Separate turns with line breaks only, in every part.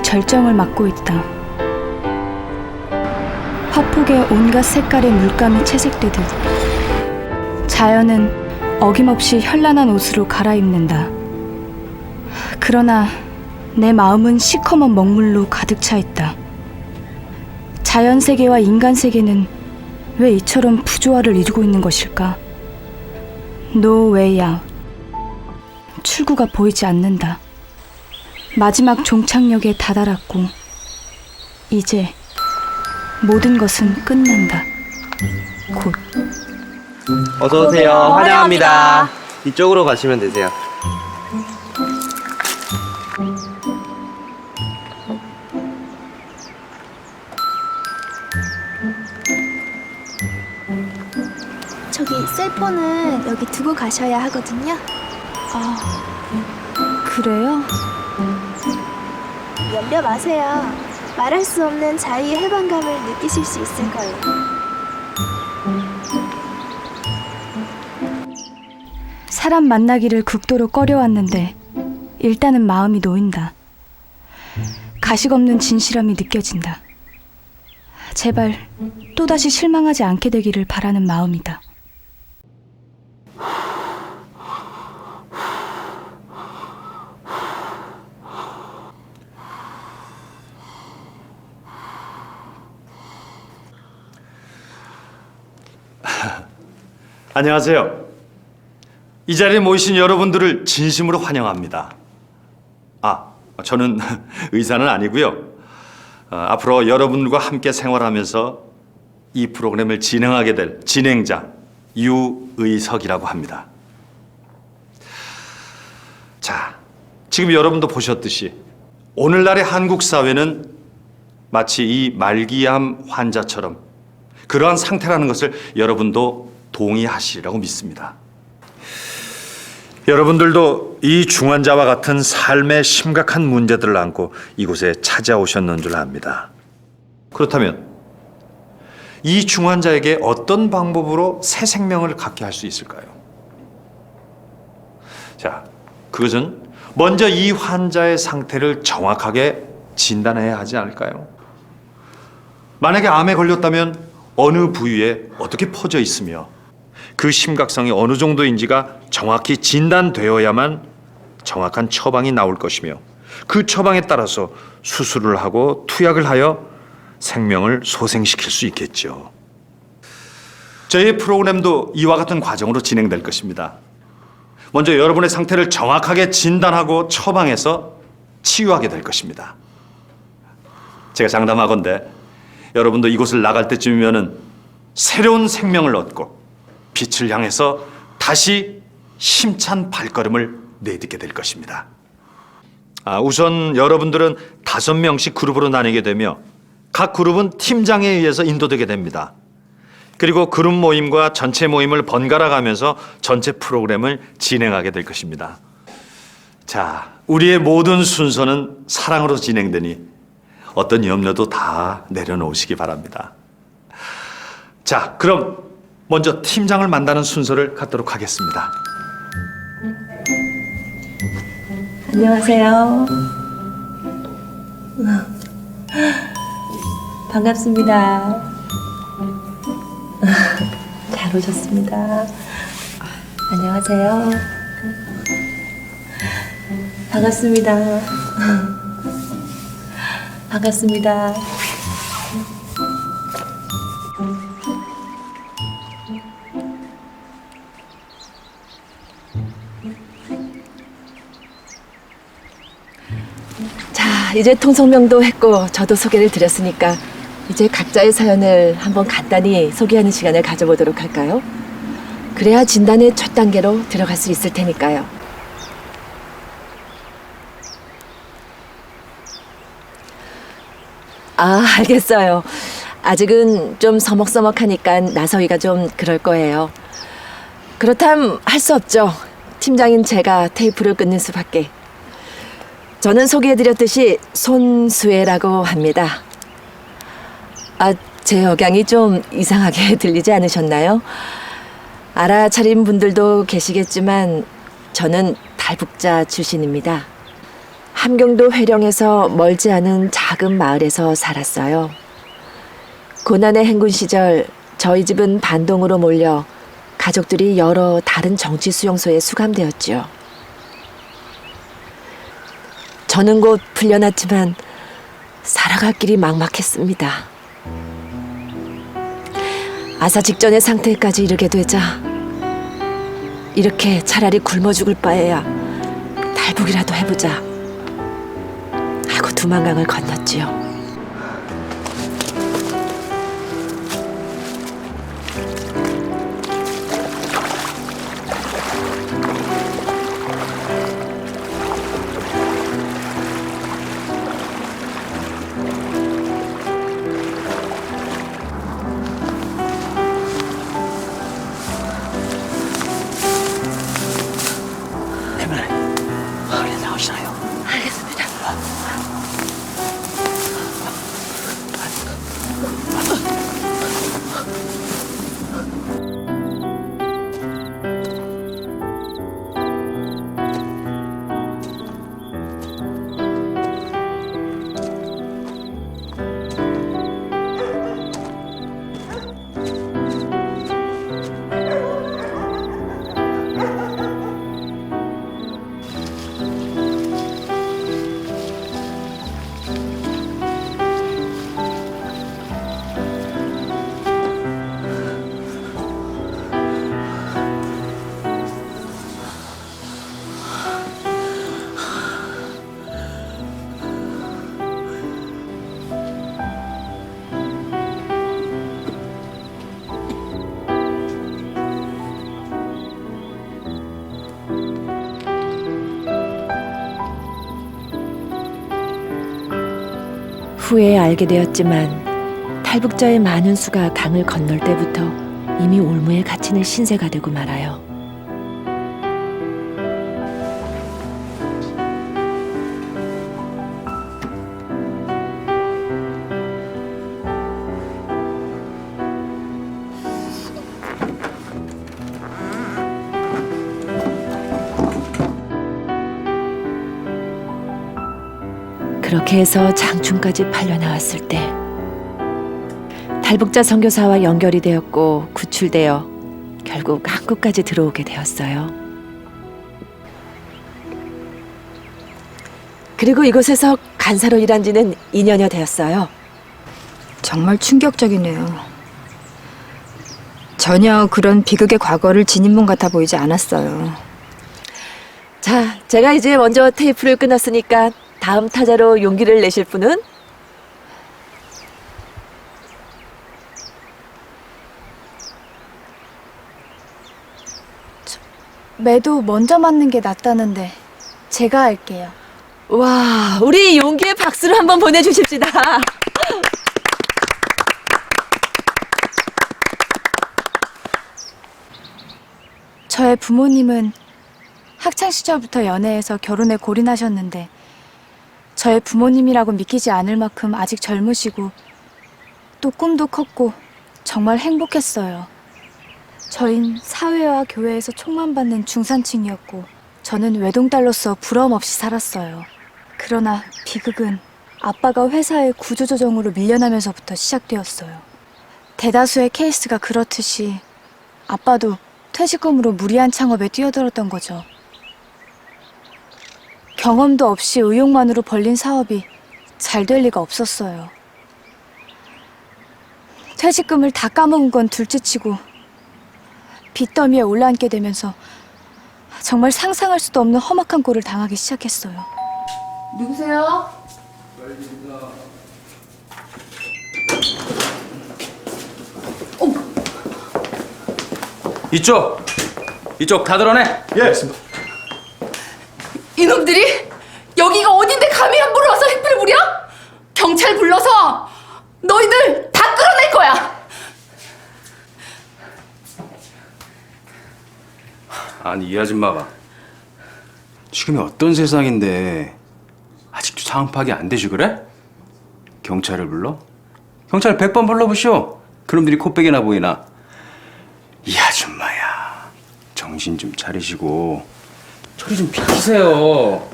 절정을 맞고 있다. 화폭에 온갖 색깔의 물감이 채색되듯 자연은 어김없이 현란한 옷으로 갈아입는다. 그러나 내 마음은 시커먼 먹물로 가득 차 있다. 자연 세계와 인간 세계는 왜 이처럼 부조화를 이루고 있는 것일까? No way out. 출구가 보이지 않는다. 마지막 종착역에 다다랐고 이제 모든 것은 끝난다. 곧.
어서 오세요. 환영합니다. 이쪽으로 가시면 되세요.
저기 셀폰은 여기 두고 가셔야 하거든요.
그래요?
염려 마세요. 말할 수 없는 자유의 해방감을 느끼실 수 있을 거예요.
사람 만나기를 극도로 꺼려왔는데 일단은 마음이 놓인다. 가식 없는 진실함이 느껴진다. 제발 또다시 실망하지 않게 되기를 바라는 마음이다.
안녕하세요. 이 자리에 모이신 여러분들을 진심으로 환영합니다. 저는 의사는 아니고요. 앞으로 여러분과 함께 생활하면서 이 프로그램을 진행하게 될 진행자 유의석이라고 합니다. 자, 지금 여러분도 보셨듯이 오늘날의 한국 사회는 마치 이 말기암 환자처럼 그러한 상태라는 것을 여러분도 동의하시리라고 믿습니다. 여러분들도 이 중환자와 같은 삶의 심각한 문제들을 안고 이곳에 찾아오셨는 줄 압니다. 그렇다면 이 중환자에게 어떤 방법으로 새 생명을 갖게 할 수 있을까요? 자, 그것은 먼저 이 환자의 상태를 정확하게 진단해야 하지 않을까요? 만약에 암에 걸렸다면 어느 부위에 어떻게 퍼져 있으며 그 심각성이 어느 정도인지가 정확히 진단되어야만 정확한 처방이 나올 것이며 그 처방에 따라서 수술을 하고 투약을 하여 생명을 소생시킬 수 있겠죠. 저희 프로그램도 이와 같은 과정으로 진행될 것입니다. 먼저 여러분의 상태를 정확하게 진단하고 처방해서 치유하게 될 것입니다. 제가 장담하건대 여러분도 이곳을 나갈 때쯤이면은 새로운 생명을 얻고 빛을 향해서 다시 힘찬 발걸음을 내딛게 될 것입니다. 우선 여러분들은 5명씩 그룹으로 나뉘게 되며 각 그룹은 팀장에 의해서 인도되게 됩니다. 그리고 그룹 모임과 전체 모임을 번갈아 가면서 전체 프로그램을 진행하게 될 것입니다. 자, 우리의 모든 순서는 사랑으로 진행되니 어떤 염려도 다 내려놓으시기 바랍니다. 자, 그럼 먼저 팀장을 만나는 순서를 갖도록 하겠습니다.
안녕하세요. 반갑습니다. 잘 오셨습니다. 안녕하세요. 반갑습니다. 반갑습니다. 자, 이제 통성명도 했고 저도 소개를 드렸으니까 이제 각자의 사연을 한번 간단히 소개하는 시간을 가져보도록 할까요? 그래야 진단의 첫 단계로 들어갈 수 있을 테니까요. 알겠어요. 아직은 좀 서먹서먹하니까 나서기가 좀 그럴 거예요. 그렇다면 할 수 없죠. 팀장인 제가 테이프를 끊는 수밖에. 저는 소개해드렸듯이 손수혜라고 합니다. 제 억양이 좀 이상하게 들리지 않으셨나요? 알아차린 분들도 계시겠지만 저는 달북자 출신입니다. 함경도 회령에서 멀지 않은 작은 마을에서 살았어요. 고난의 행군 시절 저희 집은 반동으로 몰려 가족들이 여러 다른 정치 수용소에 수감되었지요. 저는 곧 풀려났지만 살아갈 길이 막막했습니다. 아사 직전의 상태까지 이르게 되자 이렇게 차라리 굶어 죽을 바에야 탈북이라도 해보자 하고 두만강을 건넜지요. 후에 알게 되었지만 탈북자의 많은 수가 강을 건널 때부터 이미 올무에 갇히는 신세가 되고 말아요. 그렇게 해서 장춘까지 팔려나왔을 때 탈북자 선교사와 연결이 되었고 구출되어 결국 한국까지 들어오게 되었어요. 그리고 이곳에서 간사로 일한 지는 2년여 되었어요.
정말 충격적이네요. 전혀 그런 비극의 과거를 지닌 분 같아 보이지 않았어요.
자, 제가 이제 먼저 테이프를 끊었으니까 다음 타자로 용기를 내실 분은?
매도 먼저 맞는 게 낫다는데 제가 할게요.
와, 우리 용기의 박수를 한번 보내주십시다.
저의 부모님은 학창 시절부터 연애해서 결혼에 골인하셨는데 저의 부모님이라고 믿기지 않을 만큼 아직 젊으시고 또 꿈도 컸고 정말 행복했어요. 저흰 사회와 교회에서 총만 받는 중산층이었고 저는 외동딸로서 부러움 없이 살았어요. 그러나 비극은 아빠가 회사의 구조조정으로 밀려나면서부터 시작되었어요. 대다수의 케이스가 그렇듯이 아빠도 퇴직금으로 무리한 창업에 뛰어들었던 거죠. 경험도 없이 의욕만으로 벌린 사업이 잘 될 리가 없었어요. 퇴직금을 다 까먹은 건 둘째치고 빚더미에 올라앉게 되면서 정말 상상할 수도 없는 험악한 꼴을 당하기 시작했어요.
누구세요?
이쪽 다 드러내.
예, 알겠습니다.
이놈들이 여기가 어딘데 감히 함부로 와서 행패를 부려? 경찰 불러서 너희들 다 끌어낼 거야.
아니 이 아줌마가 지금이 어떤 세상인데 아직도 상황 파악이 안 되지 그래? 경찰을 불러? 경찰 100번 불러보시오. 그놈들이 코빼기나 보이나. 이 아줌마야 정신 좀 차리시고 저리 좀 비키세요.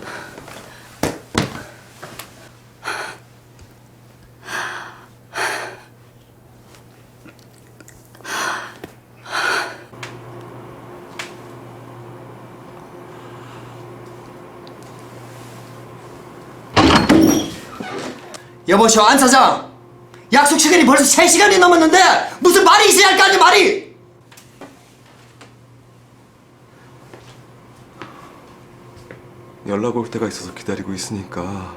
여보시오, 안 사장. 약속 시간이 벌써 3시간이 넘었는데 무슨 말이 있어야 할 거 아니야, 말이.
연락 올 때가 있어서 기다리고 있으니까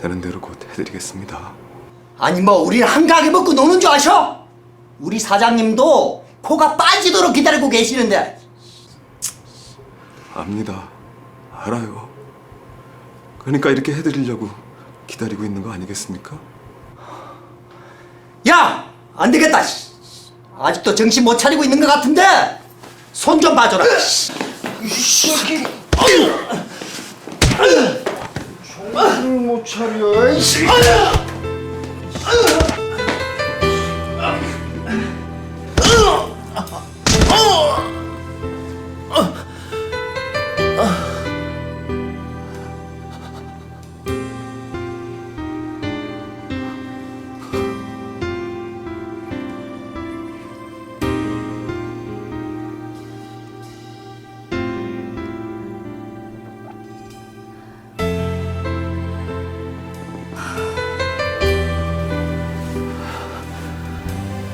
되는 대로 곧 해드리겠습니다.
아니 뭐 우리는 한가하게 먹고 노는 줄 아셔? 우리 사장님도 코가 빠지도록 기다리고 계시는데.
압니다. 알아요. 그러니까 이렇게 해드리려고 기다리고 있는 거 아니겠습니까?
야! 안 되겠다. 아직도 정신 못 차리고 있는 것 같은데 손 좀 봐줘라. 정신 못 차려.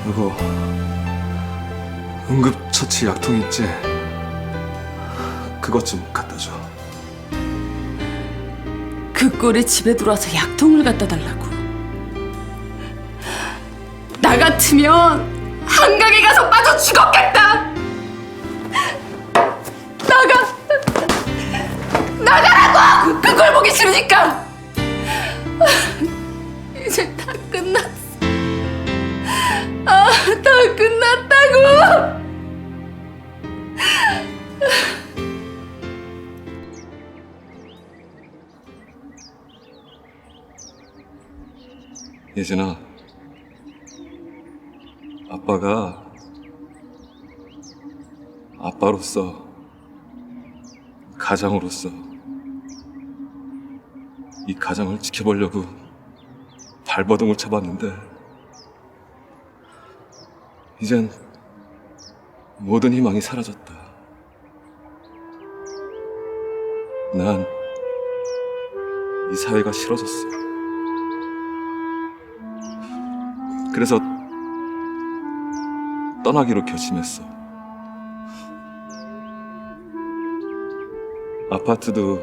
여보, 응급처치 약통 있지? 그것 좀 갖다 줘.
그 꼴에 집에 들어와서 약통을 갖다 달라고. 나 같으면 한강에 가서 빠져 죽었겠다. 나가라고! 그 꼴 보기 싫으니까. 이제 다 끝났어. 다 끝났다고.
예진아, 아빠가 아빠로서, 가장으로서 이 가정을 지켜보려고 발버둥을 쳐봤는데 이젠 모든 희망이 사라졌다. 난 이 사회가 싫어졌어. 그래서 떠나기로 결심했어. 아파트도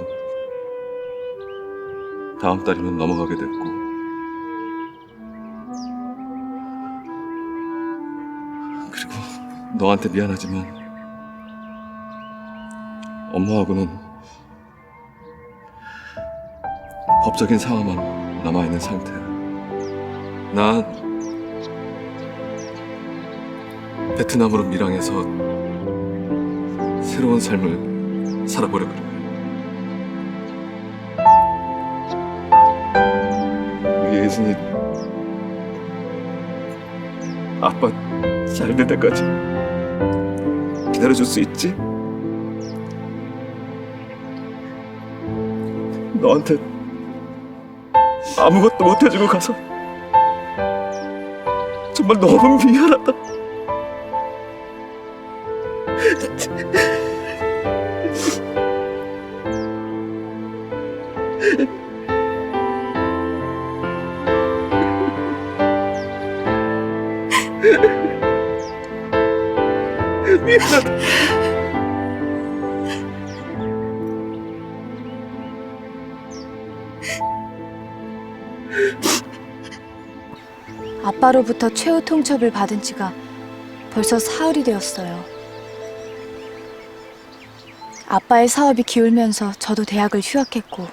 다음 달이면 넘어가게 됐고, 그리고 너한테 미안하지만 엄마하고는 법적인 상황만 남아있는 상태야. 난 베트남으로 밀항해서 새로운 삶을 살아보려 그래. 우리 예순이 아빠 잘 될 때까지 기다려줄 수 있지? 너한테 아무것도 못 해주고 가서 정말 너무 미안하다. 미안하다.
아빠로부터 최후 통첩을 받은 지가 벌써 사흘이 되었어요. 아빠의 사업이 기울면서 저도 대학을 휴학했고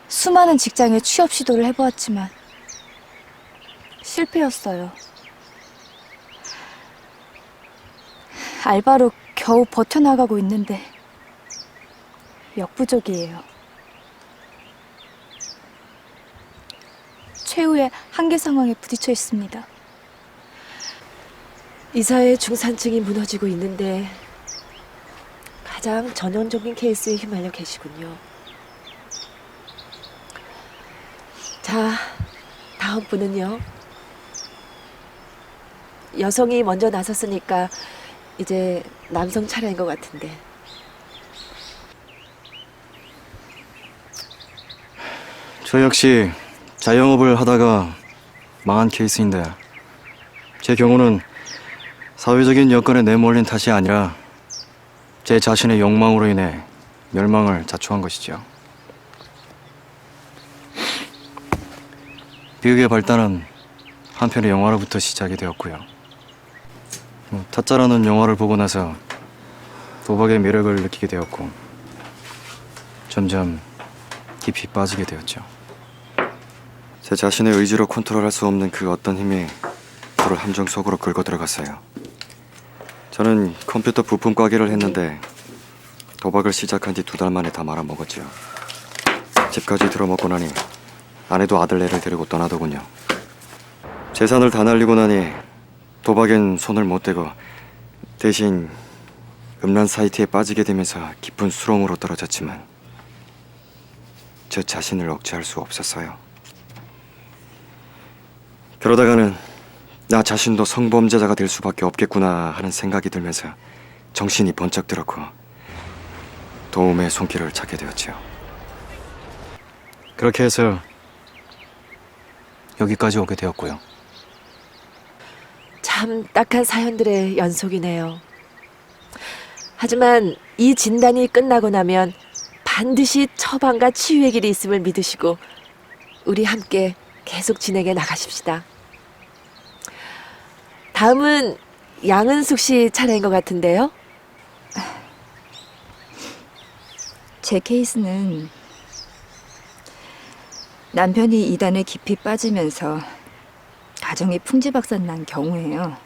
수많은 직장에 취업 시도를 해보았지만 실패였어요. 알바로 겨우 버텨나가고 있는데 역부족이에요. 최후의 한계 상황에 부딪혀 있습니다.
이 사회의 중산층이 무너지고 있는데 가장 전형적인 케이스에 휘말려 계시군요. 자, 다음 분은요. 여성이 먼저 나섰으니까 이제 남성 차례인 것 같은데.
저 역시 자영업을 하다가 망한 케이스인데 제 경우는 사회적인 여건에 내몰린 탓이 아니라 제 자신의 욕망으로 인해 멸망을 자초한 것이죠. 비극의 발단은 한편의 영화로부터 시작이 되었고요. 타짜라는 영화를 보고 나서 도박의 매력을 느끼게 되었고 점점 깊이 빠지게 되었죠. 제 자신의 의지로 컨트롤할 수 없는 그 어떤 힘이 저를 함정 속으로 끌고 들어갔어요. 저는 컴퓨터 부품 가게를 했는데 도박을 시작한 지 2달 만에 다 말아먹었죠. 집까지 들어먹고 나니 아내도 아들네를 데리고 떠나더군요. 재산을 다 날리고 나니 도박엔 손을 못 대고 대신 음란 사이트에 빠지게 되면서 깊은 수렁으로 떨어졌지만 저 자신을 억제할 수 없었어요. 그러다가는 나 자신도 성범죄자가 될 수밖에 없겠구나 하는 생각이 들면서 정신이 번쩍 들었고 도움의 손길을 찾게 되었죠. 그렇게 해서 여기까지 오게 되었고요.
참 딱한 사연들의 연속이네요. 하지만 이 진단이 끝나고 나면 반드시 처방과 치유의 길이 있음을 믿으시고 우리 함께 계속 진행해 나가십시다. 다음은 양은숙 씨 차례인 것 같은데요.
제 케이스는 남편이 이단에 깊이 빠지면서 가정이 풍지박산 난 경우예요.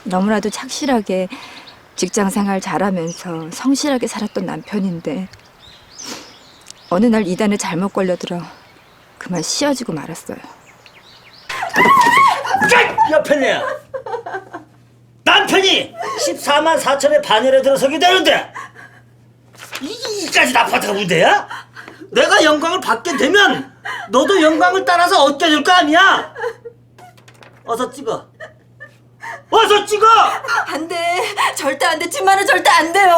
너무나도 착실하게 직장생활 잘하면서 성실하게 살았던 남편인데 어느 날 이단에 잘못 걸려들어 그만 씌어지고 말았어요.
옆에네 남편이 14만 4천에 반열에 들어서게 되는데 이까지 아파트가 문제야? 내가 영광을 받게 되면 너도 영광을 따라서 얻게 될 거 아니야? 어서 찍어. 어서 찍어!
안 돼. 절대 안 돼. 집만은 절대 안 돼요.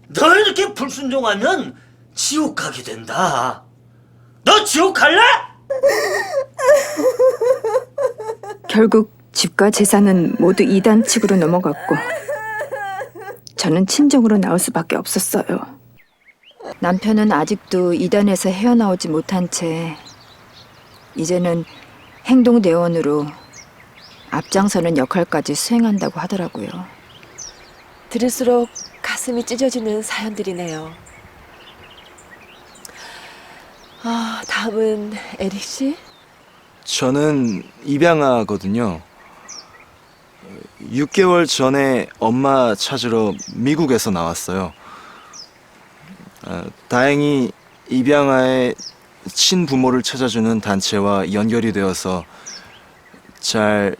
너 이렇게 불순종하면 지옥 가게 된다. 너 지옥 갈래?
결국 집과 재산은 모두 이단 측으로 넘어갔고 저는 친정으로 나올 수밖에 없었어요. 남편은 아직도 이단에서 헤어나오지 못한 채 이제는 행동대원으로 앞장서는 역할까지 수행한다고 하더라고요.
들을수록 가슴이 찢어지는 사연들이네요. 다음은 에릭 씨?
저는 입양아거든요. 6개월 전에 엄마 찾으러 미국에서 나왔어요. 다행히 입양아의 친부모를 찾아주는 단체와 연결이 되어서 잘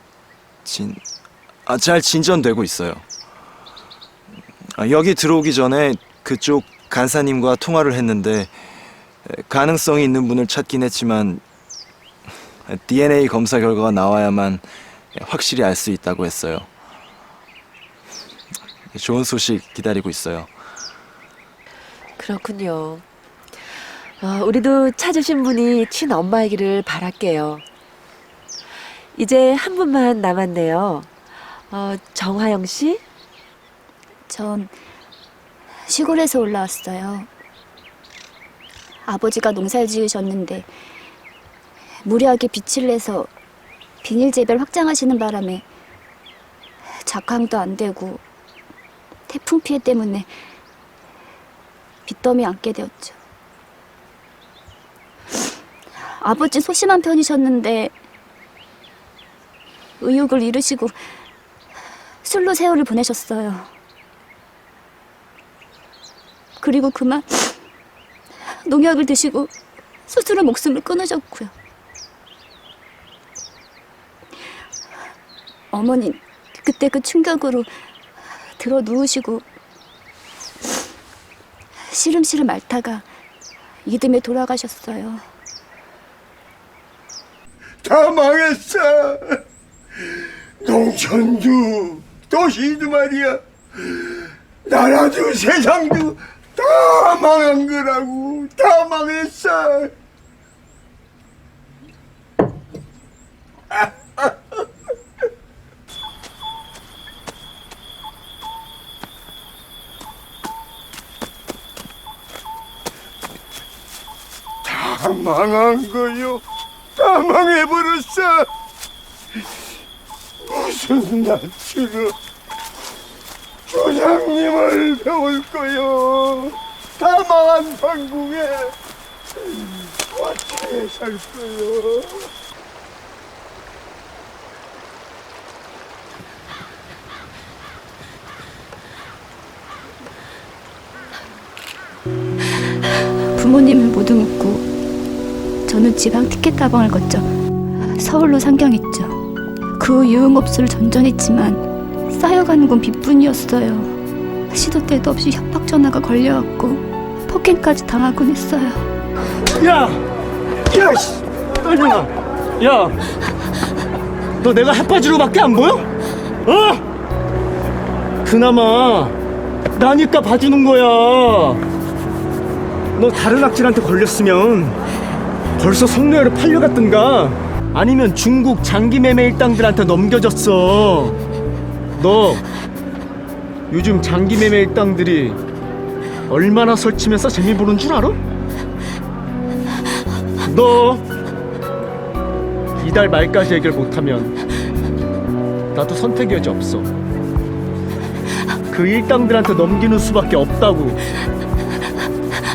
진전되고 있어요. 여기 들어오기 전에 그쪽 간사님과 통화를 했는데 가능성이 있는 분을 찾긴 했지만 DNA 검사 결과가 나와야만 확실히 알 수 있다고 했어요. 좋은 소식 기다리고 있어요.
그렇군요. 우리도 찾으신 분이 친엄마이기를 바랄게요. 이제 한 분만 남았네요. 정하영 씨?
전 시골에서 올라왔어요. 아버지가 농사를 지으셨는데 무리하게 빚을 내서 비닐 재배를 확장하시는 바람에 작황도 안 되고 태풍 피해 때문에 빚더미 안게 되었죠. 아버지 소심한 편이셨는데 의욕을 잃으시고 술로 세월을 보내셨어요. 그리고 그만 농약을 드시고 스스로 목숨을 끊으셨고요. 어머니 그때 그 충격으로 들어 누우시고 시름시름 앓다가 이듬해 돌아가셨어요.
다 망했어. 농촌도 도시도 말이야. 나라도 세상도 다 망한 거라고. 다 망했어. 다 망한 거요. 다 망해버렸어. 무슨 낯으로 조상님을 배울 거요. 다 망한 판국에 어떻게 살 거요.
부모님을 모두 묻고 저는 지방 티켓 타방을 거쳐 서울로 상경했죠. 그 후 유흥업소를 전전했지만 쌓여가는 건 빚뿐이었어요. 시도 때도 없이 협박 전화가 걸려왔고 폭행까지 당하곤 했어요.
야! 야, 씨! 떨려나! 야! 너 내가 핫바지로밖에 안 보여? 어? 그나마 나니까 봐주는 거야. 너 다른 악질한테 걸렸으면 벌써 성노예로 팔려갔든가 아니면 중국 장기 매매 일당들한테 넘겨졌어. 너 요즘 장기 매매 일당들이 얼마나 설치면서 재미 보는 줄 알아? 너 이달 말까지 해결 못하면 나도 선택의 여지 없어. 그 일당들한테 넘기는 수밖에 없다고.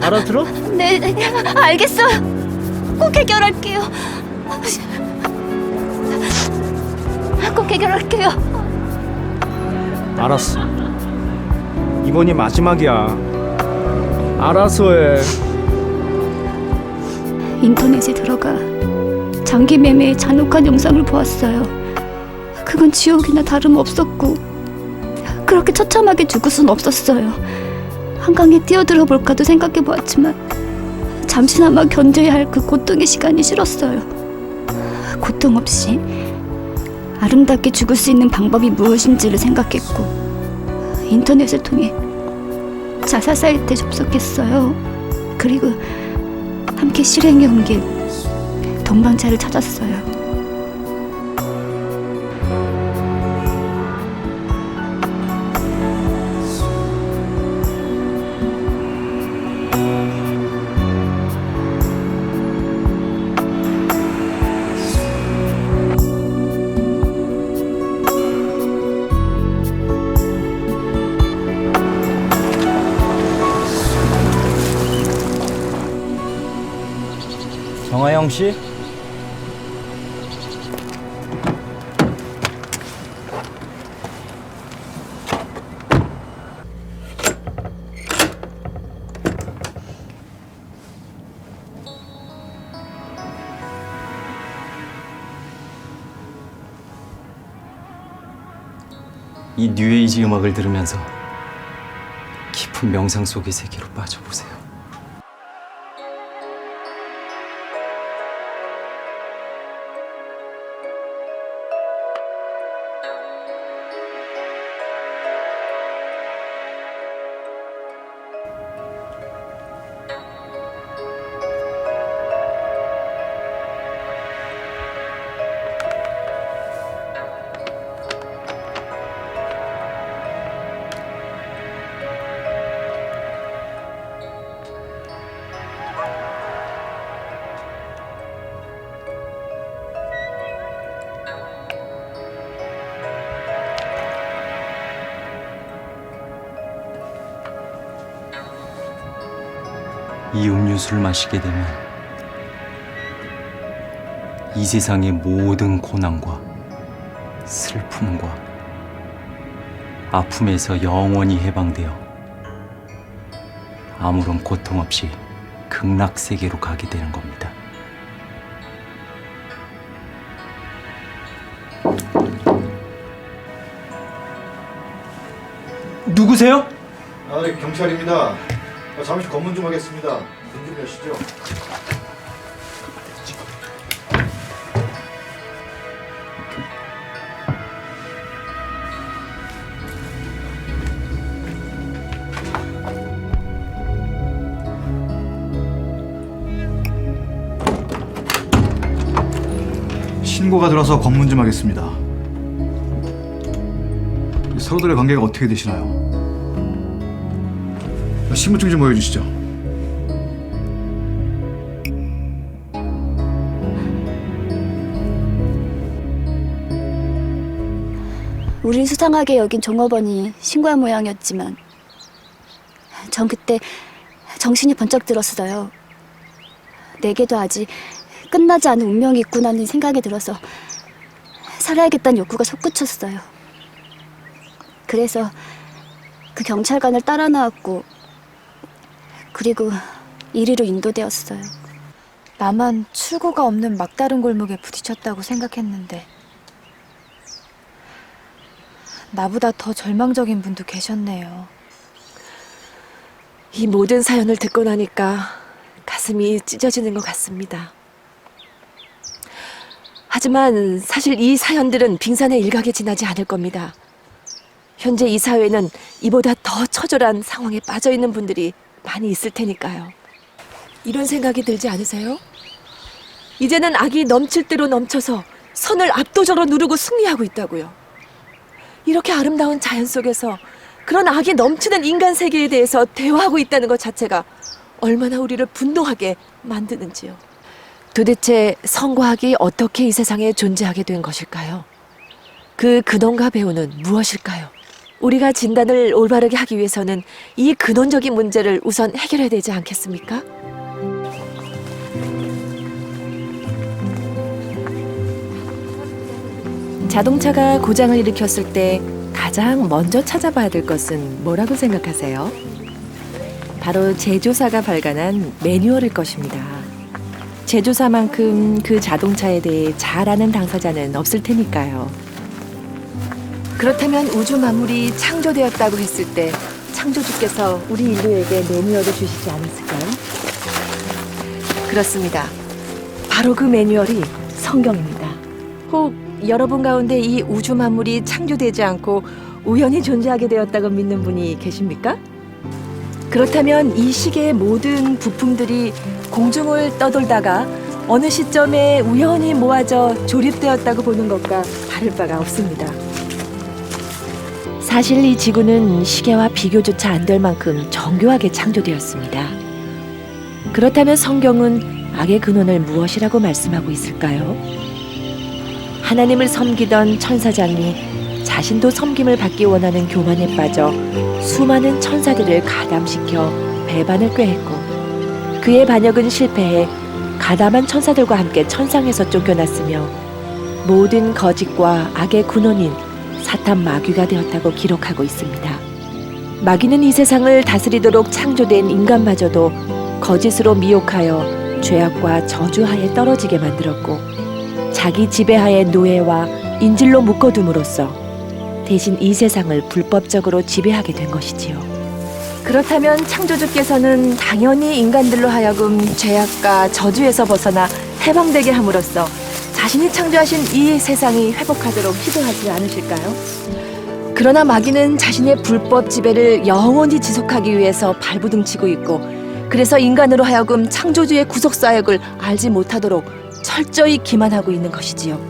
알아들어?
네, 알겠어요. 꼭 해결할게요. 꼭 해결할게요.
알았어. 이번이 마지막이야. 알아서 해.
인터넷에 들어가 장기 매매의 잔혹한 영상을 보았어요. 그건 지옥이나 다름없었고 그렇게 처참하게 죽을 순 없었어요. 한강에 뛰어들어 볼까도 생각해 보았지만 잠시나마 견뎌야 할 그 고통의 시간이 싫었어요. 고통 없이 아름답게 죽을 수 있는 방법이 무엇인지를 생각했고 인터넷을 통해 자살 사이트에 접속했어요. 그리고 함께 실행에 옮길 동반자를 찾았어요.
정하영 씨? 이 뉴에이지 음악을 들으면서 깊은 명상 속의 세계로 빠져보세요. 이 음료수를 마시게 되면 이 세상의 모든 고난과 슬픔과 아픔에서 영원히 해방되어 아무런 고통 없이 극락세계로 가게 되는 겁니다. 누구세요?
네, 경찰입니다. 잠시 검문 좀 하겠습니다. 문 좀 여시죠. 신고가 들어서 검문 좀 하겠습니다. 서로들의 관계가 어떻게 되시나요? 신분증 좀 보여주시죠.
우린 수상하게 여긴 종업원이 신고한 모양이었지만 전 그때 정신이 번쩍 들었어요. 내게도 아직 끝나지 않은 운명이 있구나는 생각이 들어서 살아야겠다는 욕구가 솟구쳤어요. 그래서 그 경찰관을 따라 나왔고 그리고 이리로 인도되었어요.
나만 출구가 없는 막다른 골목에 부딪혔다고 생각했는데 나보다 더 절망적인 분도 계셨네요.
이 모든 사연을 듣고 나니까 가슴이 찢어지는 것 같습니다. 하지만 사실 이 사연들은 빙산의 일각에 지나지 않을 겁니다. 현재 이 사회는 이보다 더 처절한 상황에 빠져 있는 분들이 많이 있을 테니까요. 이런 생각이 들지 않으세요? 이제는 악이 넘칠 대로 넘쳐서 선을 압도적으로 누르고 승리하고 있다고요. 이렇게 아름다운 자연 속에서 그런 악이 넘치는 인간 세계에 대해서 대화하고 있다는 것 자체가 얼마나 우리를 분노하게 만드는지요. 도대체 선과 악이 어떻게 이 세상에 존재하게 된 것일까요? 그 근원과 배후는 무엇일까요? 우리가 진단을 올바르게 하기 위해서는 이 근원적인 문제를 우선 해결해야 되지 않겠습니까? 자동차가 고장을 일으켰을 때 가장 먼저 찾아봐야 될 것은 뭐라고 생각하세요? 바로 제조사가 발간한 매뉴얼일 것입니다. 제조사만큼 그 자동차에 대해 잘 아는 당사자는 없을 테니까요. 그렇다면 우주 만물이 창조되었다고 했을 때 창조주께서 우리 인류에게 매뉴얼을 주시지 않았을까요? 그렇습니다. 바로 그 매뉴얼이 성경입니다. 혹 여러분 가운데 이 우주 만물이 창조되지 않고 우연히 존재하게 되었다고 믿는 분이 계십니까? 그렇다면 이 시계의 모든 부품들이 공중을 떠돌다가 어느 시점에 우연히 모아져 조립되었다고 보는 것과 다를 바가 없습니다. 사실 이 지구는 시계와 비교조차 안 될 만큼 정교하게 창조되었습니다. 그렇다면 성경은 악의 근원을 무엇이라고 말씀하고 있을까요? 하나님을 섬기던 천사장이 자신도 섬김을 받기 원하는 교만에 빠져 수많은 천사들을 가담시켜 배반을 꾀했고 그의 반역은 실패해 가담한 천사들과 함께 천상에서 쫓겨났으며 모든 거짓과 악의 근원인 사탄 마귀가 되었다고 기록하고 있습니다. 마귀는 이 세상을 다스리도록 창조된 인간마저도 거짓으로 미혹하여 죄악과 저주하에 떨어지게 만들었고 자기 지배하에 노예와 인질로 묶어둠으로써 대신 이 세상을 불법적으로 지배하게 된 것이지요. 그렇다면 창조주께서는 당연히 인간들로 하여금 죄악과 저주에서 벗어나 해방되게 함으로써 자신이 창조하신 이 세상이 회복하도록 기도하지 않으실까요? 그러나 마귀는 자신의 불법 지배를 영원히 지속하기 위해서 발부둥치고 있고 그래서 인간으로 하여금 창조주의 구속사역을 알지 못하도록 철저히 기만하고 있는 것이지요.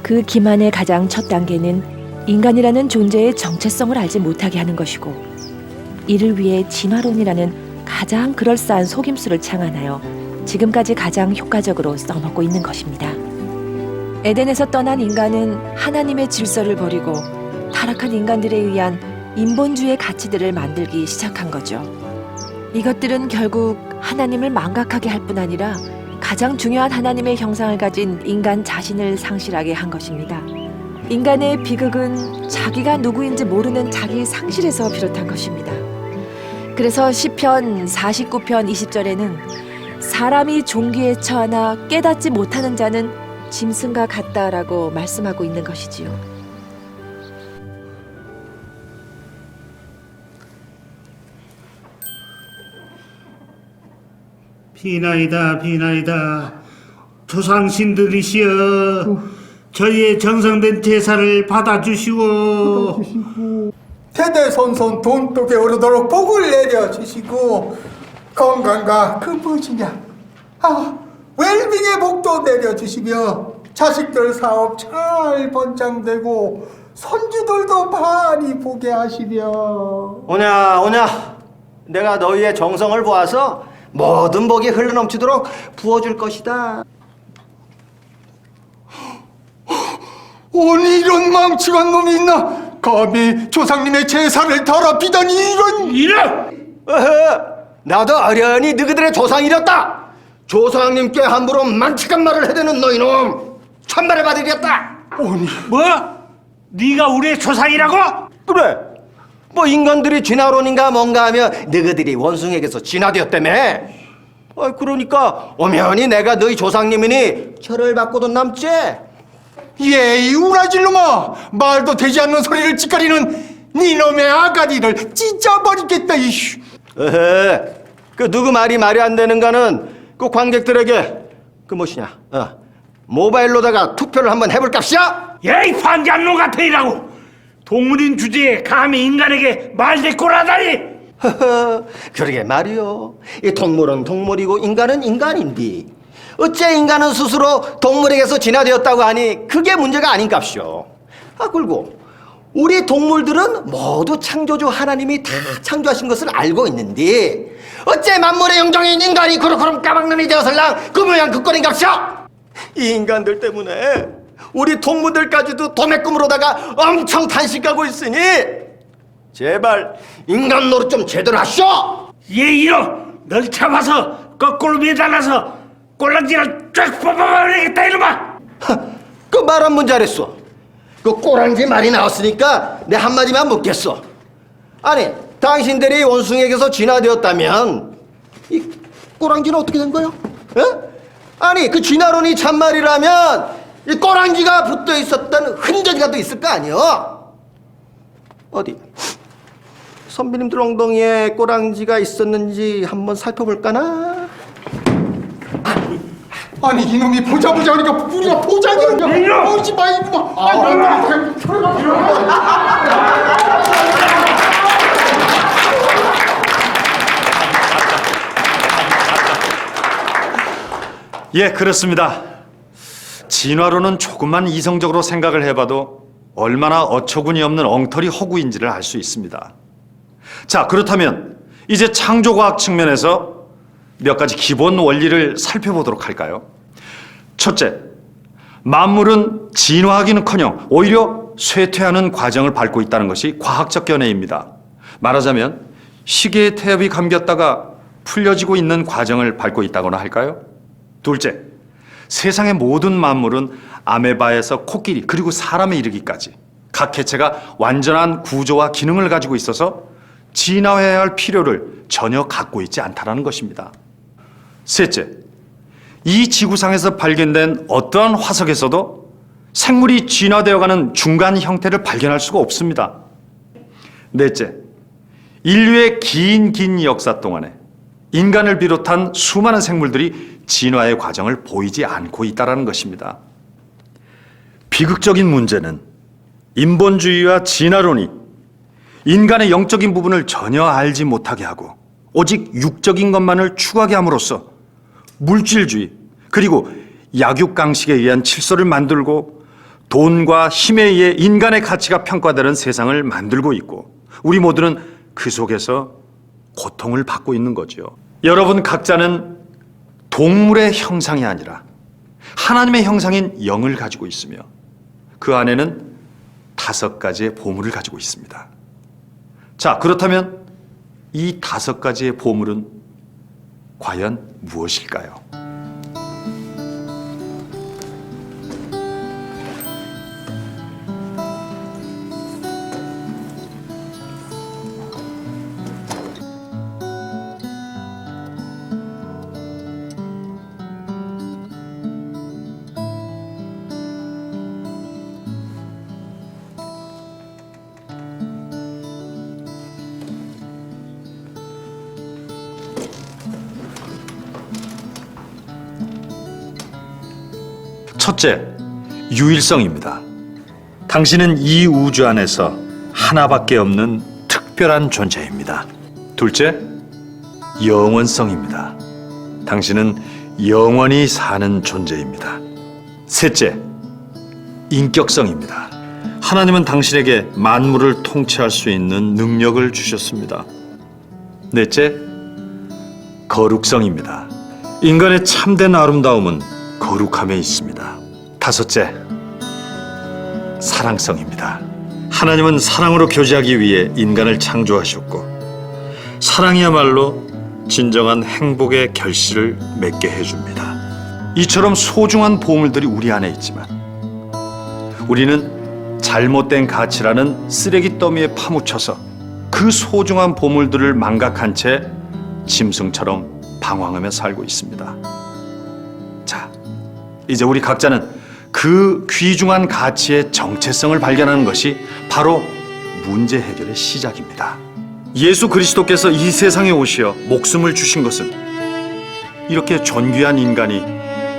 그 기만의 가장 첫 단계는 인간이라는 존재의 정체성을 알지 못하게 하는 것이고 이를 위해 진화론이라는 가장 그럴싸한 속임수를 창안하여 지금까지 가장 효과적으로 써먹고 있는 것입니다. 에덴에서 떠난 인간은 하나님의 질서를 버리고 타락한 인간들에 의한 인본주의 가치들을 만들기 시작한 거죠. 이것들은 결국 하나님을 망각하게 할 뿐 아니라 가장 중요한 하나님의 형상을 가진 인간 자신을 상실하게 한 것입니다. 인간의 비극은 자기가 누구인지 모르는 자기 상실에서 비롯한 것입니다. 그래서 시편 49편 20절에는 사람이 종기에 처하나 깨닫지 못하는 자는 짐승과 같다라고 말씀하고 있는 것이지요.
비나이다 비나이다 조상신들이시여 저희의 정성된 제사를 받아주시오.
대대손손 돈독에 오르도록 복을 내려주시고 건강과 그 무엇이냐 웰빙의 복도 내려주시며 자식들 사업 잘 번창되고 손주들도 많이 보게 하시며.
오냐 내가 너희의 정성을 보아서 모든 복이 흘러넘치도록 부어줄 것이다.
아니 이런 망치간 놈이 있나? 감히 조상님의 제사를 더럽히다니 이런.
나도 어련히 너희들의 조상이랬다. 조상님께 함부로 망치간 말을 해대는 너희놈 천벌을 받으렸다.
아니
뭐? 네가 우리의 조상이라고?
그래. 뭐 인간들이 진화론인가 뭔가 하며 너희들이 원숭이에게서 진화되었다며. 그러니까 엄연히 내가 너희 조상님이니 절을 받고도 남지.
예이 우라질 놈아, 말도 되지 않는 소리를 짓거리는 니놈의 아가리를 찢어버리겠다. 이씨.
그 누구 말이 안 되는가는 그 관객들에게 그 무엇이냐 모바일로다가 투표를 한번 해볼 값이야.
야이 환장놈 같으니라고. 동물인 주제에 감히 인간에게 말대꾸라다니.
그러게 말이요. 이 동물은 동물이고 인간은 인간인데 어째 인간은 스스로 동물에게서 진화되었다고 하니 그게 문제가 아닌갑쇼. 그리고 우리 동물들은 모두 창조주 하나님이 다 창조하신 것을 알고 있는데 어째 만물의 영장인 인간이 그렇게 까막눈이 되어설랑 그 모양 그 꼴인갑쇼. 이 인간들 때문에 우리 동물들까지도 도매금으로다가 엄청 단식하고 있으니 제발 인간 노릇 좀 제대로 하쇼.
얘 이러 널 잡아서 거꾸로 매달아서 꼴랑지를 쫙 뽑아버리겠다 이놈아.
그 말 한 번 잘했어. 그 꼬랑지 말이 나왔으니까 내 한마디만 묻겠어. 아니 당신들이 원숭이에게서 진화되었다면 이 꼬랑지는 어떻게 된 거야? 아니 그 진화론이 참말이라면 이 꼬랑지가 붙어 있었던 흔적이라도 있을 거 아니여? 어디 선비님들 엉덩이에 꼬랑지가 있었는지 한번 살펴볼까나?
아니 이놈이 보자 하니까 우리가 보자기를 보지 마 이놈아.
예, 그렇습니다. 진화론은 조금만 이성적으로 생각을 해봐도 얼마나 어처구니 없는 엉터리 허구인지를 알 수 있습니다. 자, 그렇다면 이제 창조과학 측면에서 몇 가지 기본 원리를 살펴보도록 할까요? 첫째, 만물은 진화하기는커녕 오히려 쇠퇴하는 과정을 밟고 있다는 것이 과학적 견해입니다. 말하자면 시계의 태엽이 감겼다가 풀려지고 있는 과정을 밟고 있다거나 할까요? 둘째, 세상의 모든 만물은 아메바에서 코끼리 그리고 사람에 이르기까지 각 개체가 완전한 구조와 기능을 가지고 있어서 진화해야 할 필요를 전혀 갖고 있지 않다는 것입니다. 셋째, 이 지구상에서 발견된 어떠한 화석에서도 생물이 진화되어가는 중간 형태를 발견할 수가 없습니다. 넷째, 인류의 긴 역사 동안에 인간을 비롯한 수많은 생물들이 진화의 과정을 보이지 않고 있다는 것입니다. 비극적인 문제는 인본주의와 진화론이 인간의 영적인 부분을 전혀 알지 못하게 하고 오직 육적인 것만을 추구하게 함으로써 물질주의 그리고 약육강식에 의한 질서를 만들고 돈과 힘에 의해 인간의 가치가 평가되는 세상을 만들고 있고 우리 모두는 그 속에서 고통을 받고 있는 거죠. 여러분 각자는 동물의 형상이 아니라 하나님의 형상인 영을 가지고 있으며 그 안에는 5가지의 보물을 가지고 있습니다. 자, 그렇다면 이 5가지의 보물은 과연 무엇일까요? 첫째, 유일성입니다. 당신은 이 우주 안에서 하나밖에 없는 특별한 존재입니다. 둘째, 영원성입니다. 당신은 영원히 사는 존재입니다. 셋째, 인격성입니다. 하나님은 당신에게 만물을 통치할 수 있는 능력을 주셨습니다. 넷째, 거룩성입니다. 인간의 참된 아름다움은 거룩함에 있습니다. 다섯째, 사랑성입니다. 하나님은 사랑으로 교제하기 위해 인간을 창조하셨고 사랑이야말로 진정한 행복의 결실을 맺게 해줍니다. 이처럼 소중한 보물들이 우리 안에 있지만 우리는 잘못된 가치라는 쓰레기 더미에 파묻혀서 그 소중한 보물들을 망각한 채 짐승처럼 방황하며 살고 있습니다. 자, 이제 우리 각자는 그 귀중한 가치의 정체성을 발견하는 것이 바로 문제 해결의 시작입니다. 예수 그리스도께서 이 세상에 오시어 목숨을 주신 것은 이렇게 존귀한 인간이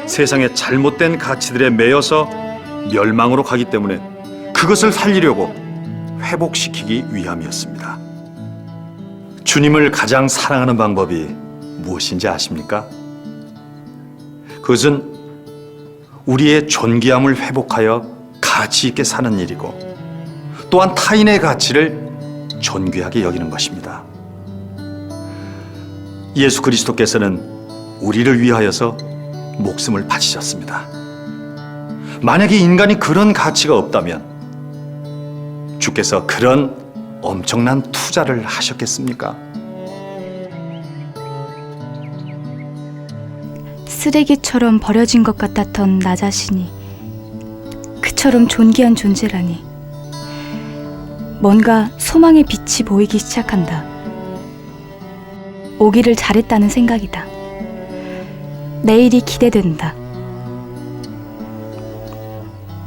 세상의 잘못된 가치들에 매여서 멸망으로 가기 때문에 그것을 살리려고 회복시키기 위함이었습니다. 주님을 가장 사랑하는 방법이 무엇인지 아십니까? 그것은 우리의 존귀함을 회복하여 가치 있게 사는 일이고 또한 타인의 가치를 존귀하게 여기는 것입니다. 예수 그리스도께서는 우리를 위하여서 목숨을 바치셨습니다. 만약에 인간이 그런 가치가 없다면 주께서 그런 엄청난 투자를 하셨겠습니까?
쓰레기처럼 버려진 것 같았던 나 자신이 그처럼 존귀한 존재라니. 뭔가 소망의 빛이 보이기 시작한다. 오기를 잘했다는 생각이다. 내일이 기대된다.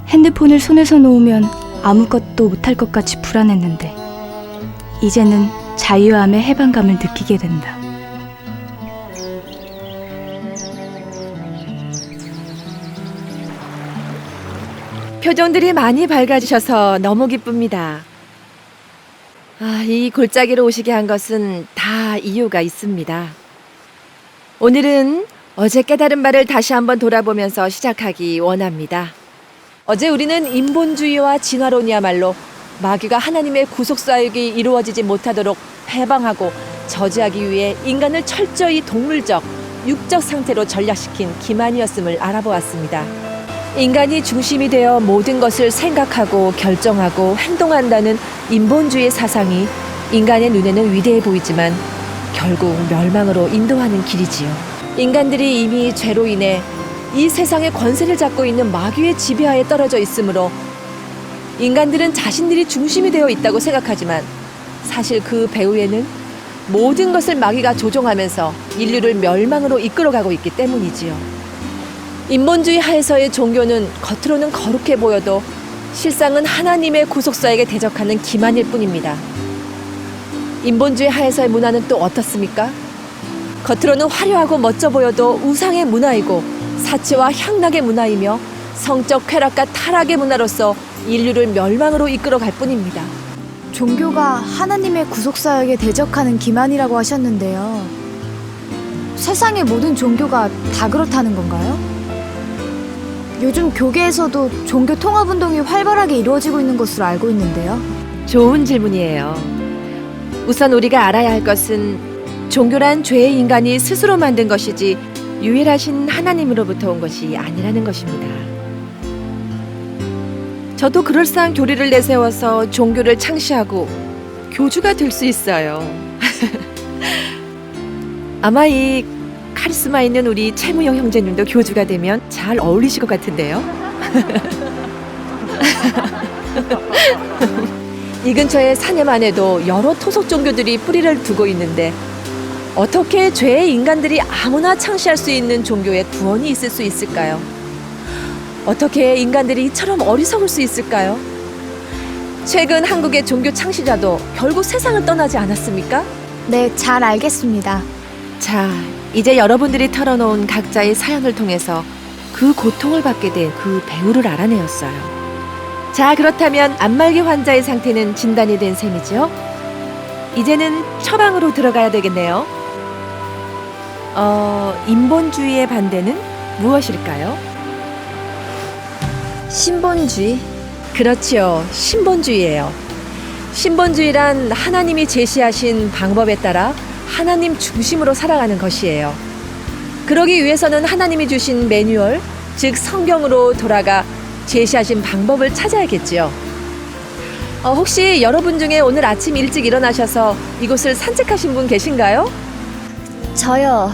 핸드폰을 손에서 놓으면 아무것도 못할 것 같이 불안했는데 이제는 자유함의 해방감을 느끼게 된다.
표정들이 많이 밝아지셔서 너무 기쁩니다. 이 골짜기로 오시게 한 것은 다 이유가 있습니다. 오늘은 어제 깨달은 바를 다시 한번 돌아보면서 시작하기 원합니다. 어제 우리는 인본주의와 진화론이야말로 마귀가 하나님의 구속사역이 이루어지지 못하도록 해방하고 저지하기 위해 인간을 철저히 동물적, 육적 상태로 전락시킨 기만이었음을 알아보았습니다. 인간이 중심이 되어 모든 것을 생각하고 결정하고 행동한다는 인본주의 사상이 인간의 눈에는 위대해 보이지만 결국 멸망으로 인도하는 길이지요. 인간들이 이미 죄로 인해 이 세상의 권세를 잡고 있는 마귀의 지배하에 떨어져 있으므로 인간들은 자신들이 중심이 되어 있다고 생각하지만 사실 그 배후에는 모든 것을 마귀가 조종하면서 인류를 멸망으로 이끌어가고 있기 때문이지요. 인본주의 하에서의 종교는 겉으로는 거룩해 보여도 실상은 하나님의 구속사에게 대적하는 기만일 뿐입니다. 인본주의 하에서의 문화는 또 어떻습니까? 겉으로는 화려하고 멋져 보여도 우상의 문화이고 사치와 향락의 문화이며 성적 쾌락과 타락의 문화로서 인류를 멸망으로 이끌어갈 뿐입니다.
종교가 하나님의 구속사역에 대적하는 기만이라고 하셨는데요. 세상의 모든 종교가 다 그렇다는 건가요? 요즘 교계에서도 종교 통합운동이 활발하게 이루어지고 있는 것으로 알고 있는데요.
좋은 질문이에요. 우선 우리가 알아야 할 것은 종교란 죄의 인간이 스스로 만든 것이지 유일하신 하나님으로부터 온 것이 아니라는 것입니다. 저도 그럴싸한 교리를 내세워서 종교를 창시하고 교주가 될 수 있어요. 아마 이 카리스마 있는 우리 최무영 형제님도 교주가 되면 잘 어울리실 것 같은데요. 이 근처의 산에만 해도 여러 토속 종교들이 뿌리를 두고 있는데 어떻게 죄의 인간들이 아무나 창시할 수 있는 종교에 구원이 있을 수 있을까요? 어떻게 인간들이 이처럼 어리석을 수 있을까요? 최근 한국의 종교 창시자도 결국 세상을 떠나지 않았습니까?
네, 잘 알겠습니다.
자, 이제 여러분들이 털어놓은 각자의 사연을 통해서 그 고통을 받게 된 그 배우를 알아내었어요. 자, 그렇다면 안말기 환자의 상태는 진단이 된 셈이죠? 이제는 처방으로 들어가야 되겠네요. 인본주의의 반대는 무엇일까요?
신본주의?
그렇지요. 신본주의예요. 신본주의란 하나님이 제시하신 방법에 따라 하나님 중심으로 살아가는 것이에요. 그러기 위해서는 하나님이 주신 매뉴얼, 즉 성경으로 돌아가 제시하신 방법을 찾아야겠지요. 혹시 여러분 중에 오늘 아침 일찍 일어나셔서 이곳을 산책하신 분 계신가요?
저요.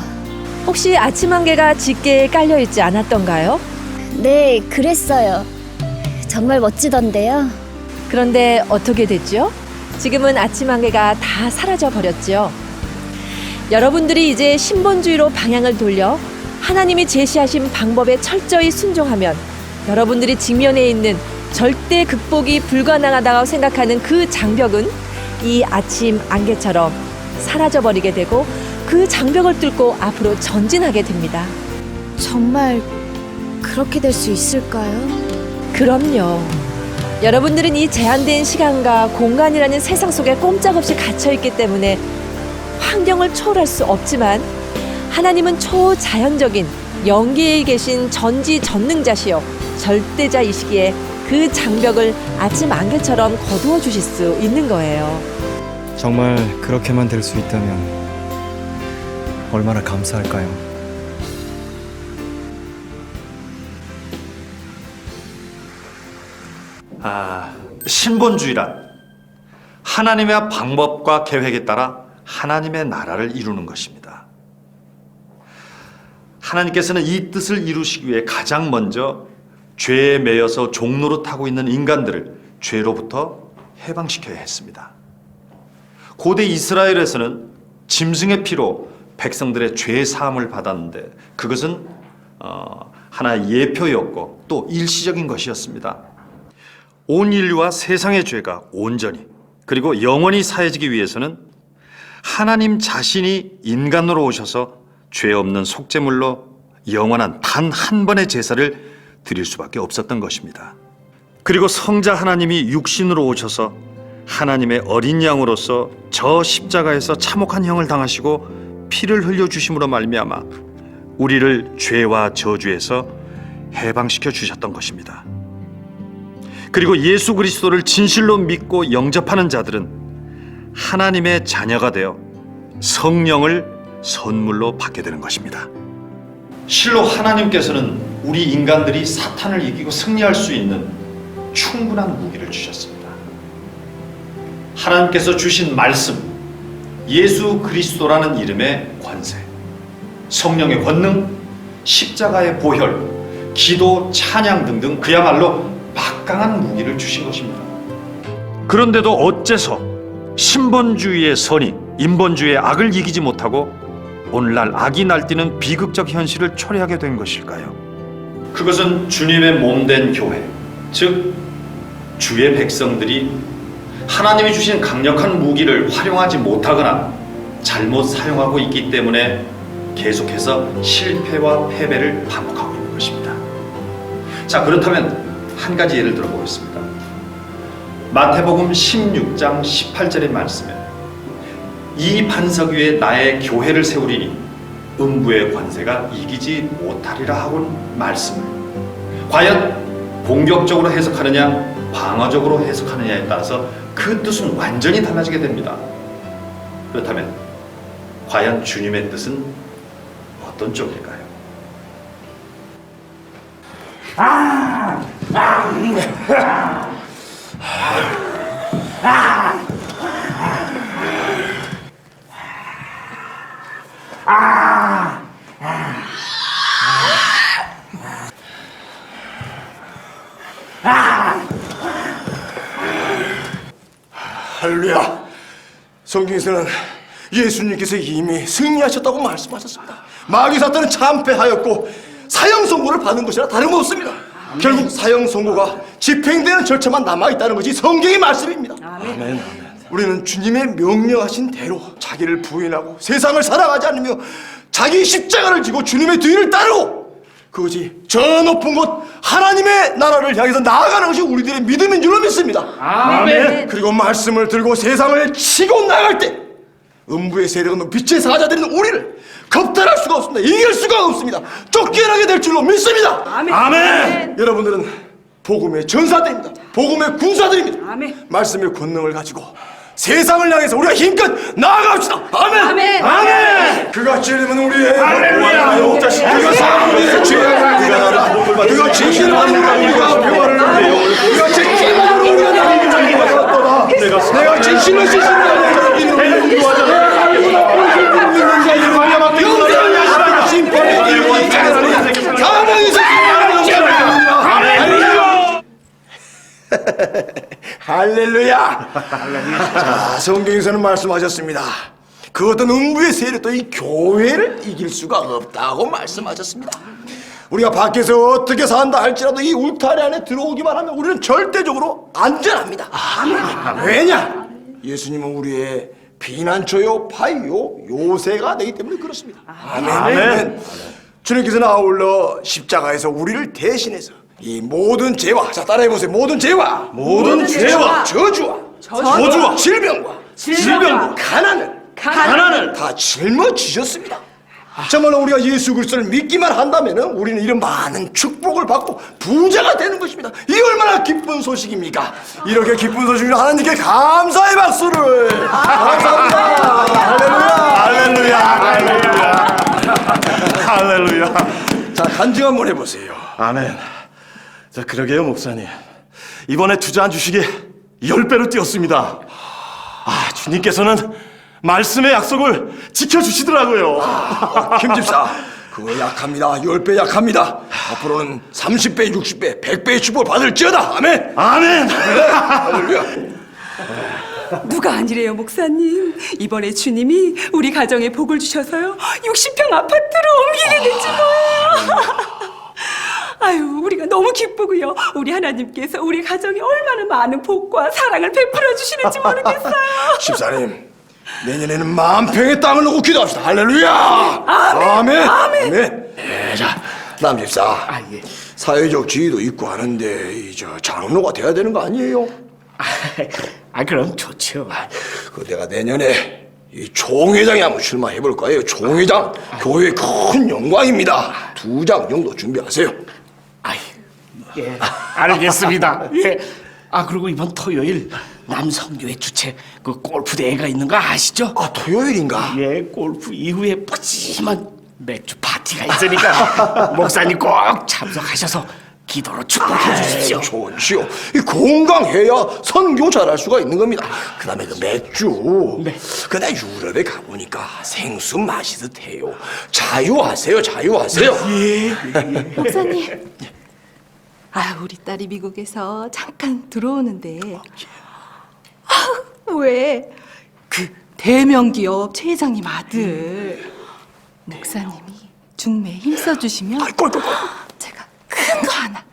혹시 아침 안개가 짙게 깔려 있지 않았던가요?
네, 그랬어요. 정말 멋지던데요.
그런데 어떻게 됐죠? 지금은 아침 안개가 다 사라져 버렸죠. 여러분들이 이제 신본주의로 방향을 돌려 하나님이 제시하신 방법에 철저히 순종하면 여러분들이 직면해 있는 절대 극복이 불가능하다고 생각하는 그 장벽은 이 아침 안개처럼 사라져 버리게 되고 그 장벽을 뚫고 앞으로 전진하게 됩니다.
정말 그렇게 될 수 있을까요?
그럼요. 여러분들은 이 제한된 시간과 공간이라는 세상 속에 꼼짝없이 갇혀있기 때문에 환경을 초월할 수 없지만 하나님은 초자연적인 영계에 계신 전지전능자시여 절대자이시기에 그 장벽을 아침 안개처럼 거두어 주실 수 있는 거예요.
정말 그렇게만 될 수 있다면 얼마나 감사할까요?
신본주의란 하나님의 방법과 계획에 따라 하나님의 나라를 이루는 것입니다. 하나님께서는 이 뜻을 이루시기 위해 가장 먼저 죄에 매여서 종로로 타고 있는 인간들을 죄로부터 해방시켜야 했습니다. 고대 이스라엘에서는 짐승의 피로 백성들의 죄 사함을 받았는데 그것은 하나의 예표였고 또 일시적인 것이었습니다. 온 인류와 세상의 죄가 온전히 그리고 영원히 사해지기 위해서는 하나님 자신이 인간으로 오셔서 죄 없는 속죄물로 영원한 단 한 번의 제사를 드릴 수밖에 없었던 것입니다. 그리고 성자 하나님이 육신으로 오셔서 하나님의 어린 양으로서 저 십자가에서 참혹한 형을 당하시고 피를 흘려주심으로 말미암아 우리를 죄와 저주에서 해방시켜 주셨던 것입니다. 그리고 예수 그리스도를 진실로 믿고 영접하는 자들은 하나님의 자녀가 되어 성령을 선물로 받게 되는 것입니다. 실로 하나님께서는 우리 인간들이 사탄을 이기고 승리할 수 있는 충분한 무기를 주셨습니다. 하나님께서 주신 말씀, 예수 그리스도라는 이름의 권세, 성령의 권능, 십자가의 보혈, 기도, 찬양 등등 그야말로 막강한 무기를 주신 것입니다. 그런데도 어째서 신본주의의 선이 인본주의의 악을 이기지 못하고 오늘날 악이 날뛰는 비극적 현실을 초래하게 된 것일까요? 그것은 주님의 몸된 교회, 즉 주의 백성들이 하나님이 주신 강력한 무기를 활용하지 못하거나 잘못 사용하고 있기 때문에 계속해서 실패와 패배를 반복하고 있는 것입니다. 자, 그렇다면 한 가지 예를 들어 보겠습니다. 마태복음 16장 18절의 말씀에 이 반석 위에 나의 교회를 세우리니 음부의 권세가 이기지 못하리라 하고 말씀을 과연 공격적으로 해석하느냐 방어적으로 해석하느냐에 따라서 그 뜻은 완전히 달라지게 됩니다. 그렇다면 과연 주님의 뜻은 어떤 쪽일까요?
할렐루야. 성경에서는 예수님께서 이미 승리하셨다고 말씀하셨습니다. 마귀 사탄은 참패하였고 사형 선고를 받은 것이라 다름없습니다. 결국 사형 선고가 집행되는 절차만 남아있다는 것이 성경의 말씀입니다. 아멘. 우리는 주님의 명령하신 대로 자기를 부인하고 세상을 사랑하지 않으며 자기 십자가를 지고 주님의 뒤를 따르고 그것이 저 높은 곳 하나님의 나라를 향해서 나아가는 것이 우리들의 믿음인 줄로 믿습니다.
아멘.
그리고 말씀을 들고 세상을 치고 나갈 때 음부의 세력은 빛의 사자들인 우리를 겁탈할 수가 없습니다. 이길 수가 없습니다. 쫓겨나게 될 줄로 믿습니다.
아멘.
여러분들은 복음의 전사들입니다. 복음의 군사들입니다.
아멘.
말씀의 권능을 가지고 세상을 향해서 우리가 힘껏 나아갑시다. 아멘.
아멘.
아멘. 그가 찔리면 우리의
할렐루야.
그가 사는 우리의 죄, 그가 진실하는 우리가 평화를 누리며, 그가 진실하는 우리가 나를 받았도다. 내가 진실로 진실하는 이는 인도하자. 영생하시라 심판의 이름으로 사망에서 할렐루야. 자, 성경에서는 말씀하셨습니다. 그 어떤 음부의 세력도 이 교회를 이길 수가 없다고 말씀하셨습니다. 우리가 밖에서 어떻게 산다 할지라도 이 울타리 안에 들어오기만 하면 우리는 절대적으로 안전합니다. 왜냐? 예수님은 우리의 피난처요, 파이요, 요새가 되기 때문에 그렇습니다. 아멘. 주님께서는 아울러 십자가에서 우리를 대신해서 이 모든 죄와, 자 따라해보세요. 모든 죄와 저주와 질병과 가난을 다 짊어지셨습니다. 정말로 우리가 예수 그리스도를 믿기만 한다면 우리는 이런 많은 축복을 받고 부자가 되는 것입니다. 이게 얼마나 기쁜 소식입니까? 이렇게 기쁜 소식을 하나님께 감사의 박수를. 감사합니다. 할렐루야. 자, 간증 한번 해보세요.
아멘. 자, 그러게요, 목사님. 이번에 투자한 주식이 10배로 뛰었습니다. 아, 주님께서는 말씀의 약속을 지켜주시더라고요.
김 집사, 그거 약합니다. 10배 약합니다. 앞으로는 30배, 60배, 100배의 축복을 받을지어다. 아멘.
아멘.
할렐루야.
누가 아니래요, 목사님. 이번에 주님이 우리 가정에 복을 주셔서요 60평 아파트로 옮기게 됐지 뭐예요. 아유, 우리가 너무 기쁘고요. 우리 하나님께서 우리 가정에 얼마나 많은 복과 사랑을 베풀어 주시는지 모르겠어요.
집사님, 내년에는 만평의 땅을 놓고 기도합시다. 할렐루야. 아멘. 자, 남 집사. 사회적 지위도 있고 하는데 이제 장로가 돼야 되는 거 아니에요?
그럼 좋죠.
내가 내년에 이 총회장에 한번 출마해볼 거예요. 총회장, 교회의 큰 영광입니다. 2장 정도 준비하세요.
예, 알겠습니다. 예. 그리고 이번 토요일 남성교회 주최 그 골프 대회가 있는 거 아시죠?
토요일인가?
예, 골프 이후에 푸짐한 맥주 파티가 있으니까 목사님 꼭 참석하셔서 기도로 축복해 주십시오.
좋지요. 이 건강해야 선교 잘할 수가 있는 겁니다. 그다음에 그 맥주. 그나 유럽에 가보니까 생수 마시듯해요. 자유하세요.
목사님. 우리 딸이 미국에서 잠깐 들어오는데 왜 그 대명 기업 최 회장님 아들 목사님이 중매에 힘써 주시면 제가 큰 거 하나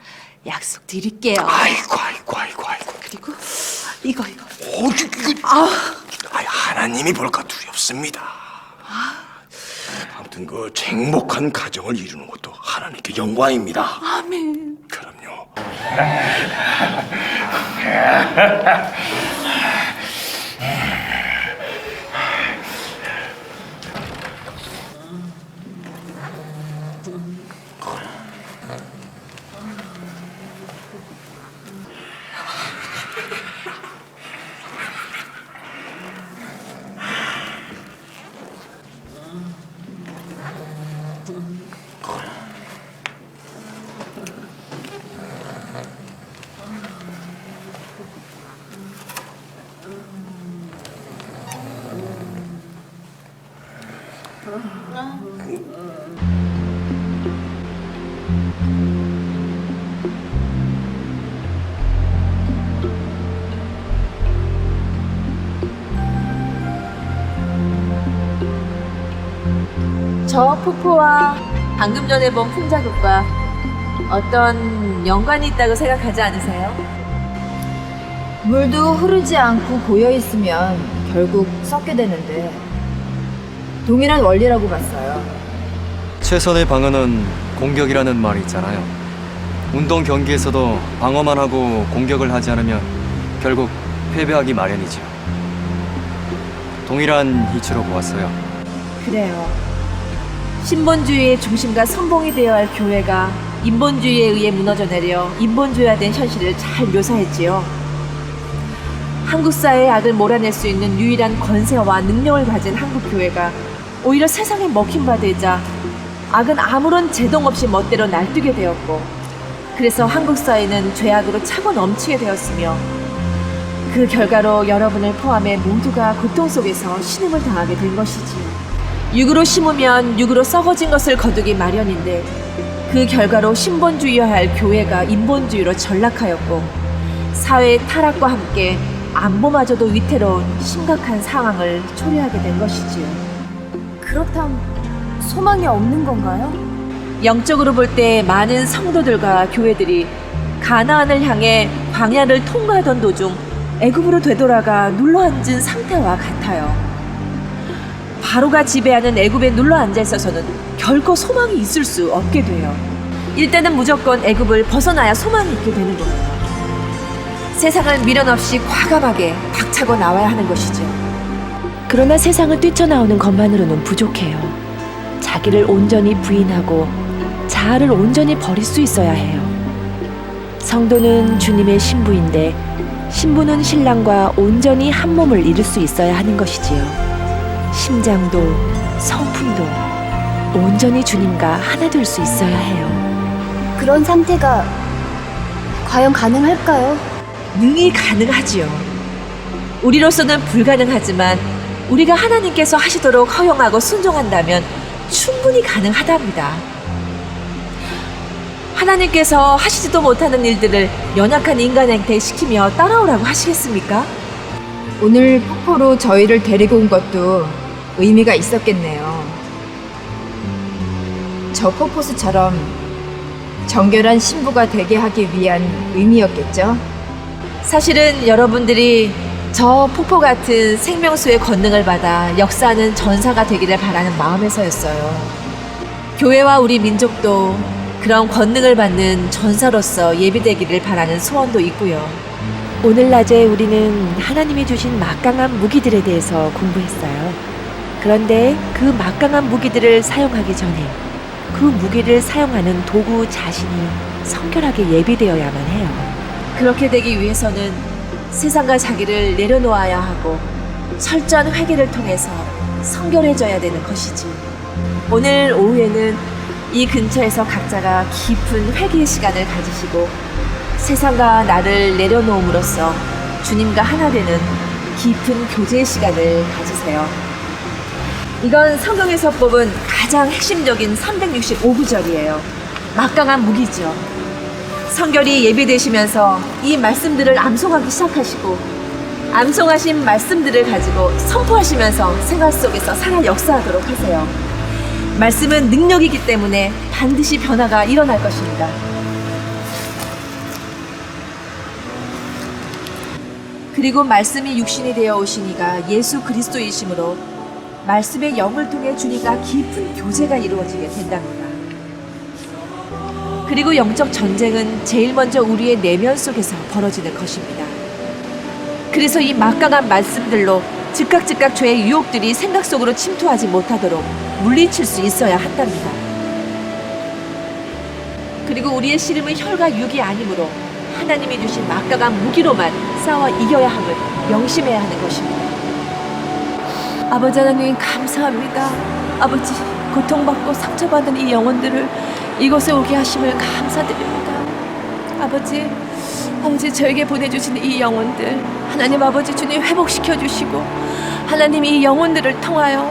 약속 드릴게요.
아이고.
그리고 이거.
하나님이 볼까 두렵습니다. 아무튼 그 행복한 가정을 이루는 것도 하나님께 영광입니다.
아멘.
그럼요.
저 폭포와 방금 전에 본 풍자국과 어떤 연관이 있다고 생각하지 않으세요?
물도 흐르지 않고 고여 있으면 결국 썩게 되는데 동일한 원리라고 봤어요.
최선의 방어는 공격이라는 말이 있잖아요. 운동 경기에서도 방어만 하고 공격을 하지 않으면 결국 패배하기 마련이죠. 동일한 이치로 보았어요.
그래요. 신본주의의 중심과 선봉이 되어야 할 교회가 인본주의에 의해 무너져 내려 인본주의화된 현실을 잘 묘사했지요. 한국 사회의 악을 몰아낼 수 있는 유일한 권세와 능력을 가진 한국 교회가 오히려 세상에 먹힌 바 되자 악은 아무런 제동 없이 멋대로 날뛰게 되었고, 그래서 한국 사회는 죄악으로 차고 넘치게 되었으며, 그 결과로 여러분을 포함해 모두가 고통 속에서 신음을 당하게 된 것이지요. 육으로 심으면 육으로 썩어진 것을 거두기 마련인데, 그 결과로 신본주의화할 교회가 인본주의로 전락하였고, 사회의 타락과 함께 안보마저도 위태로운 심각한 상황을 초래하게 된 것이지요.
그렇다면 소망이 없는 건가요?
영적으로 볼 때 많은 성도들과 교회들이 가나안을 향해 광야를 통과하던 도중 애굽으로 되돌아가 눌러앉은 상태와 같아요. 바로가 지배하는 애굽에 눌러앉아 있어서는 결코 소망이 있을 수 없게 돼요. 일단은 무조건 애굽을 벗어나야 소망이 있게 되는 거예요. 세상을 미련 없이 과감하게 박차고 나와야 하는 것이죠. 그러나 세상을 뛰쳐나오는 것만으로는 부족해요. 자기를 온전히 부인하고 자아를 온전히 버릴 수 있어야 해요. 성도는 주님의 신부인데, 신부는 신랑과 온전히 한 몸을 이룰 수 있어야 하는 것이지요. 심장도 성품도 온전히 주님과 하나 될 수 있어야 해요.
그런 상태가 과연 가능할까요?
능히 가능하지요. 우리로서는 불가능하지만 우리가 하나님께서 하시도록 허용하고 순종한다면 충분히 가능하답니다. 하나님께서 하시지도 못하는 일들을 연약한 인간한테 시키며 따라오라고 하시겠습니까?
오늘 폭포로 저희를 데리고 온 것도 의미가 있었겠네요. 저 폭포수처럼 정결한 신부가 되게 하기 위한 의미였겠죠?
사실은 여러분들이 저 폭포 같은 생명수의 권능을 받아 역사하는 전사가 되기를 바라는 마음에서였어요. 교회와 우리 민족도 그런 권능을 받는 전사로서 예비되기를 바라는 소원도 있고요. 오늘 낮에 우리는 하나님이 주신 막강한 무기들에 대해서 공부했어요. 그런데 그 막강한 무기들을 사용하기 전에 그 무기를 사용하는 도구 자신이 성결하게 예비되어야만 해요. 그렇게 되기 위해서는 세상과 자기를 내려놓아야 하고 철저한 회개를 통해서 성결해져야 되는 것이지. 오늘 오후에는 이 근처에서 각자가 깊은 회개의 시간을 가지시고 세상과 나를 내려놓음으로써 주님과 하나 되는 깊은 교제의 시간을 가지세요. 이건 성경에서 뽑은 가장 핵심적인 365구절이에요. 막강한 무기죠. 성결이 예비되시면서 이 말씀들을 암송하기 시작하시고, 암송하신 말씀들을 가지고 선포하시면서 생활 속에서 살아 역사하도록 하세요. 말씀은 능력이기 때문에 반드시 변화가 일어날 것입니다. 그리고 말씀이 육신이 되어 오신 이가 예수 그리스도이심으로 말씀의 영을 통해 주님과 깊은 교제가 이루어지게 된답니다. 그리고 영적 전쟁은 제일 먼저 우리의 내면 속에서 벌어지는 것입니다. 그래서 이 막강한 말씀들로 즉각 죄의 유혹들이 생각 속으로 침투하지 못하도록 물리칠 수 있어야 한답니다. 그리고 우리의 씨름은 혈과 육이 아니므로 하나님이 주신 막강한 무기로만 싸워 이겨야 함을 명심해야 하는 것입니다. 아버지 하나님 감사합니다. 아버지, 고통받고 상처받은 이 영혼들을 이곳에 오게 하심을 감사드립니다. 아버지 저에게 보내주신 이 영혼들 하나님 아버지 주님 회복시켜 주시고, 하나님 이 영혼들을 통하여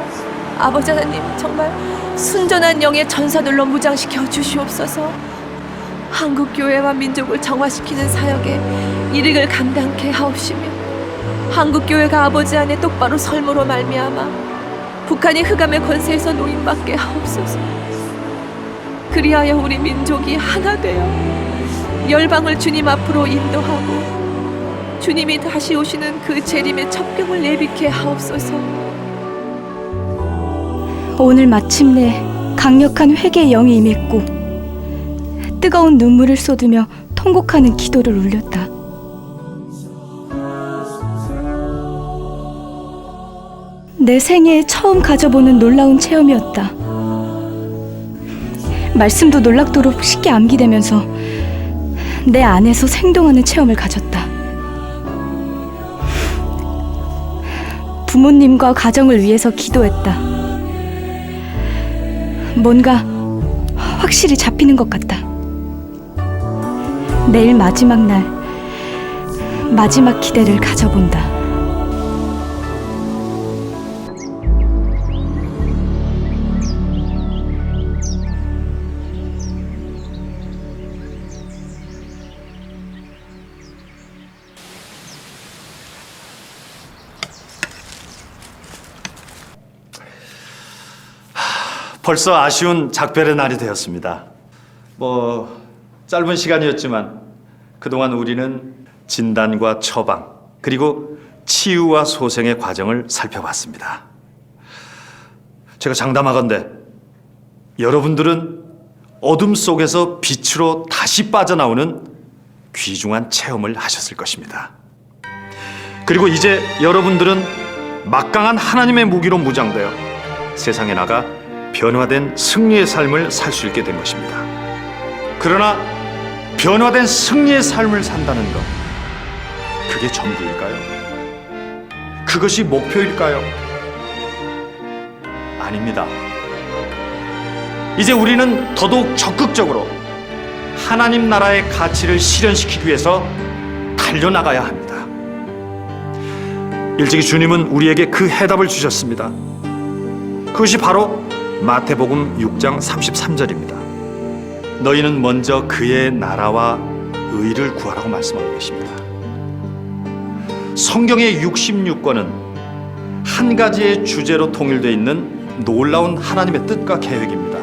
아버지 하나님 정말 순전한 영의 전사들로 무장시켜 주시옵소서. 한국교회와 민족을 정화시키는 사역에 일익을 감당케 하옵시며, 한국교회가 아버지 안에 똑바로 설므로 말미암아 북한이 흑암의 권세에서 노임받게 하옵소서. 그리하여 우리 민족이 하나 되어 열방을 주님 앞으로 인도하고 주님이 다시 오시는 그 재림의 첩경을 예비케 하옵소서.
오늘 마침내 강력한 회개의 영이 임했고 뜨거운 눈물을 쏟으며 통곡하는 기도를 울렸다. 내 생애에 처음 가져보는 놀라운 체험이었다. 말씀도 놀랍도록 쉽게 암기되면서 내 안에서 생동하는 체험을 가졌다. 부모님과 가정을 위해서 기도했다. 뭔가 확실히 잡히는 것 같다. 내일 마지막 날, 마지막 기대를 가져본다.
벌써 아쉬운 작별의 날이 되었습니다. 짧은 시간이었지만 그동안 우리는 진단과 처방 그리고 치유와 소생의 과정을 살펴봤습니다. 제가 장담하건대 여러분들은 어둠 속에서 빛으로 다시 빠져나오는 귀중한 체험을 하셨을 것입니다. 그리고 이제 여러분들은 막강한 하나님의 무기로 무장되어 세상에 나가 변화된 승리의 삶을 살 수 있게 된 것입니다. 그러나 변화된 승리의 삶을 산다는 것, 그게 전부일까요? 그것이 목표일까요? 아닙니다. 이제 우리는 더더욱 적극적으로 하나님 나라의 가치를 실현시키기 위해서 달려나가야 합니다. 일찍이 주님은 우리에게 그 해답을 주셨습니다. 그것이 바로 마태복음 6장 33절입니다. 너희는 먼저 그의 나라와 의를 구하라고 말씀하고 계십니다. 성경의 66권은 한 가지의 주제로 통일되어 있는 놀라운 하나님의 뜻과 계획입니다.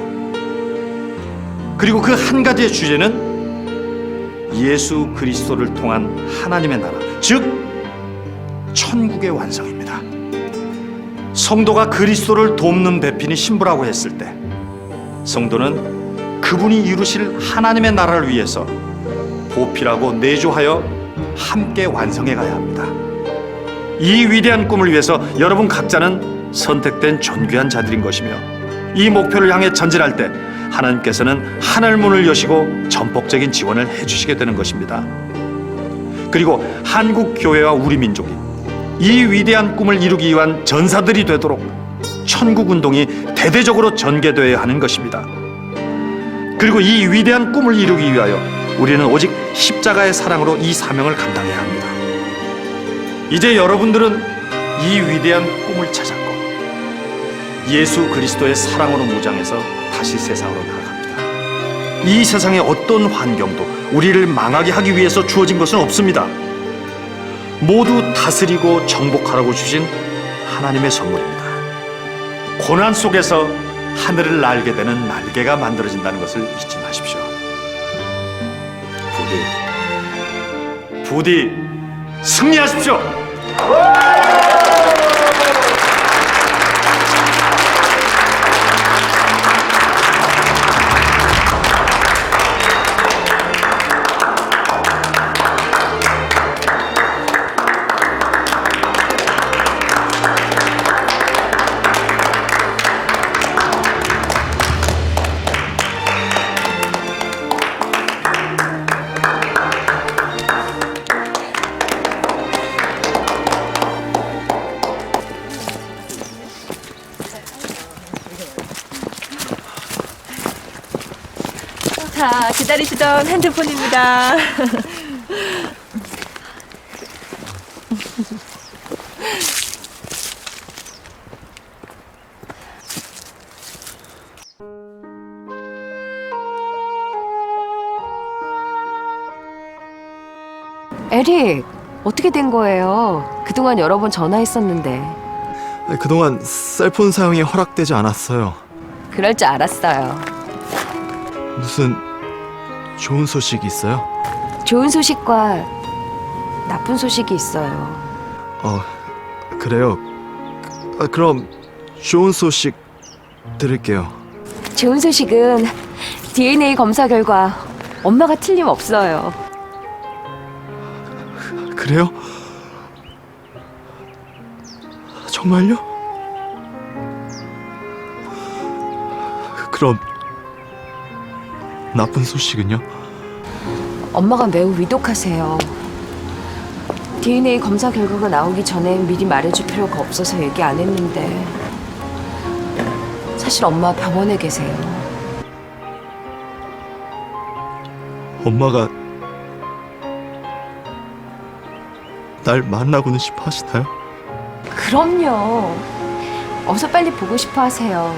그리고 그 한 가지의 주제는 예수 그리스도를 통한 하나님의 나라, 즉 천국의 완성입니다. 성도가 그리스도를 돕는 배필이 신부라고 했을 때 성도는 그분이 이루실 하나님의 나라를 위해서 보필하고 내조하여 함께 완성해 가야 합니다. 이 위대한 꿈을 위해서 여러분 각자는 선택된 존귀한 자들인 것이며 이 목표를 향해 전진할 때 하나님께서는 하늘문을 여시고 전폭적인 지원을 해주시게 되는 것입니다. 그리고 한국 교회와 우리 민족이 이 위대한 꿈을 이루기 위한 전사들이 되도록 천국 운동이 대대적으로 전개되어야 하는 것입니다. 그리고 이 위대한 꿈을 이루기 위하여 우리는 오직 십자가의 사랑으로 이 사명을 감당해야 합니다. 이제 여러분들은 이 위대한 꿈을 찾았고 예수 그리스도의 사랑으로 무장해서 다시 세상으로 나아갑니다. 이 세상의 어떤 환경도 우리를 망하게 하기 위해서 주어진 것은 없습니다. 모두 다스리고 정복하라고 주신 하나님의 선물입니다. 고난 속에서 하늘을 날게 되는 날개가 만들어진다는 것을 잊지 마십시오. 부디 승리하십시오.
자, 기다리시던 핸드폰입니다.
에릭, 어떻게 된 거예요? 그동안 여러 번 전화했었는데.
그동안 셀폰 사용이 허락되지 않았어요.
그럴 줄 알았어요.
무슨 좋은 소식이 있어요?
좋은 소식과 나쁜 소식이 있어요.
그래요. 그럼 좋은 소식 들을게요.
좋은 소식은 DNA 검사 결과 엄마가 틀림없어요.
그래요? 정말요? 그럼
나쁜 소식은요?
엄마가 매우 위독하세요. DNA 검사 결과가 나오기 전에 미리 말해줄 필요가 없어서 얘기 안 했는데 사실 엄마 병원에 계세요.
엄마가 날 만나고는 싶어 하시나요?
그럼요. 어서 빨리 보고 싶어 하세요.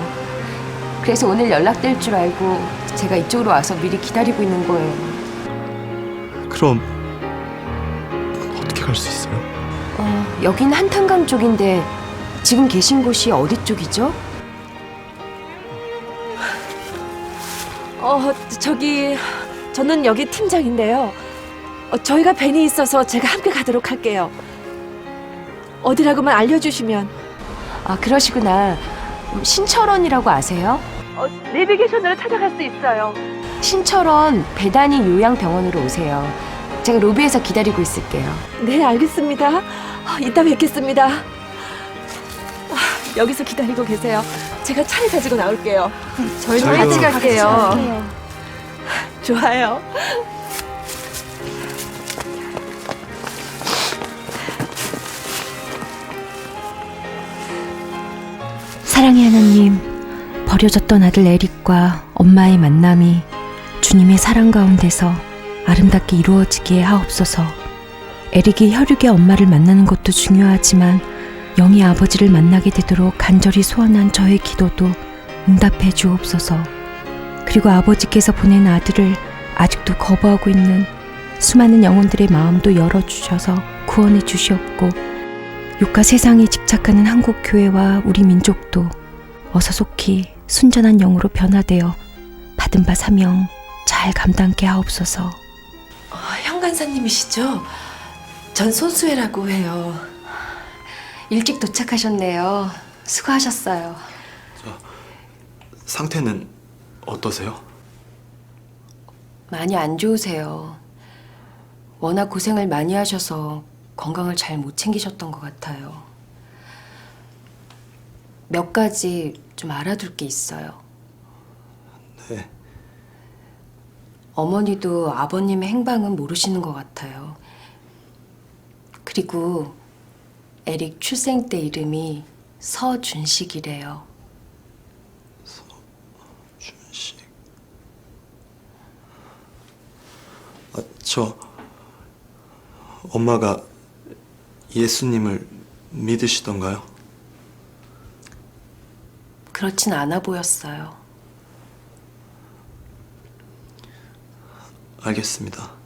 그래서 오늘 연락될 줄 알고 제가 이쪽으로 와서 미리 기다리고 있는 거예요.
그럼 어떻게 갈 수 있어요?
여긴 한탄강 쪽인데 지금 계신 곳이 어디 쪽이죠?
저는 여기 팀장인데요. 저희가 벤이 있어서 제가 함께 가도록 할게요. 어디라고만 알려주시면.
아, 그러시구나. 신철원이라고 아세요?
내비게이션으로 찾아갈 수 있어요.
신철원 배단위 요양병원으로 오세요. 제가 로비에서 기다리고 있을게요.
네, 알겠습니다. 이따 뵙겠습니다. 여기서 기다리고 계세요. 제가 차를 가지고 나올게요.
저희도 같이 갈게요.
좋아요.
사랑의 하나님, 버려졌던 아들 에릭과 엄마의 만남이 주님의 사랑 가운데서 아름답게 이루어지게 하옵소서. 에릭이 혈육의 엄마를 만나는 것도 중요하지만 영의 아버지를 만나게 되도록 간절히 소원한 저의 기도도 응답해 주옵소서. 그리고 아버지께서 보낸 아들을 아직도 거부하고 있는 수많은 영혼들의 마음도 열어주셔서 구원해 주시옵고, 육가 세상에 집착하는 한국교회와 우리 민족도 어서 속히 순전한 영으로 변화되어 받은 바 사명 잘 감당케 하옵소서.
현 간사님이시죠? 전 손수혜라고 해요.
일찍 도착하셨네요. 수고하셨어요.
상태는 어떠세요?
많이 안 좋으세요. 워낙 고생을 많이 하셔서 건강을 잘 못 챙기셨던 것 같아요. 몇 가지 좀 알아둘 게 있어요.
네.
어머니도 아버님의 행방은 모르시는 것 같아요. 그리고 에릭 출생 때 이름이 서준식이래요.
서준식. 저 엄마가 예수님을 믿으시던가요?
그렇진 않아 보였어요.
알겠습니다.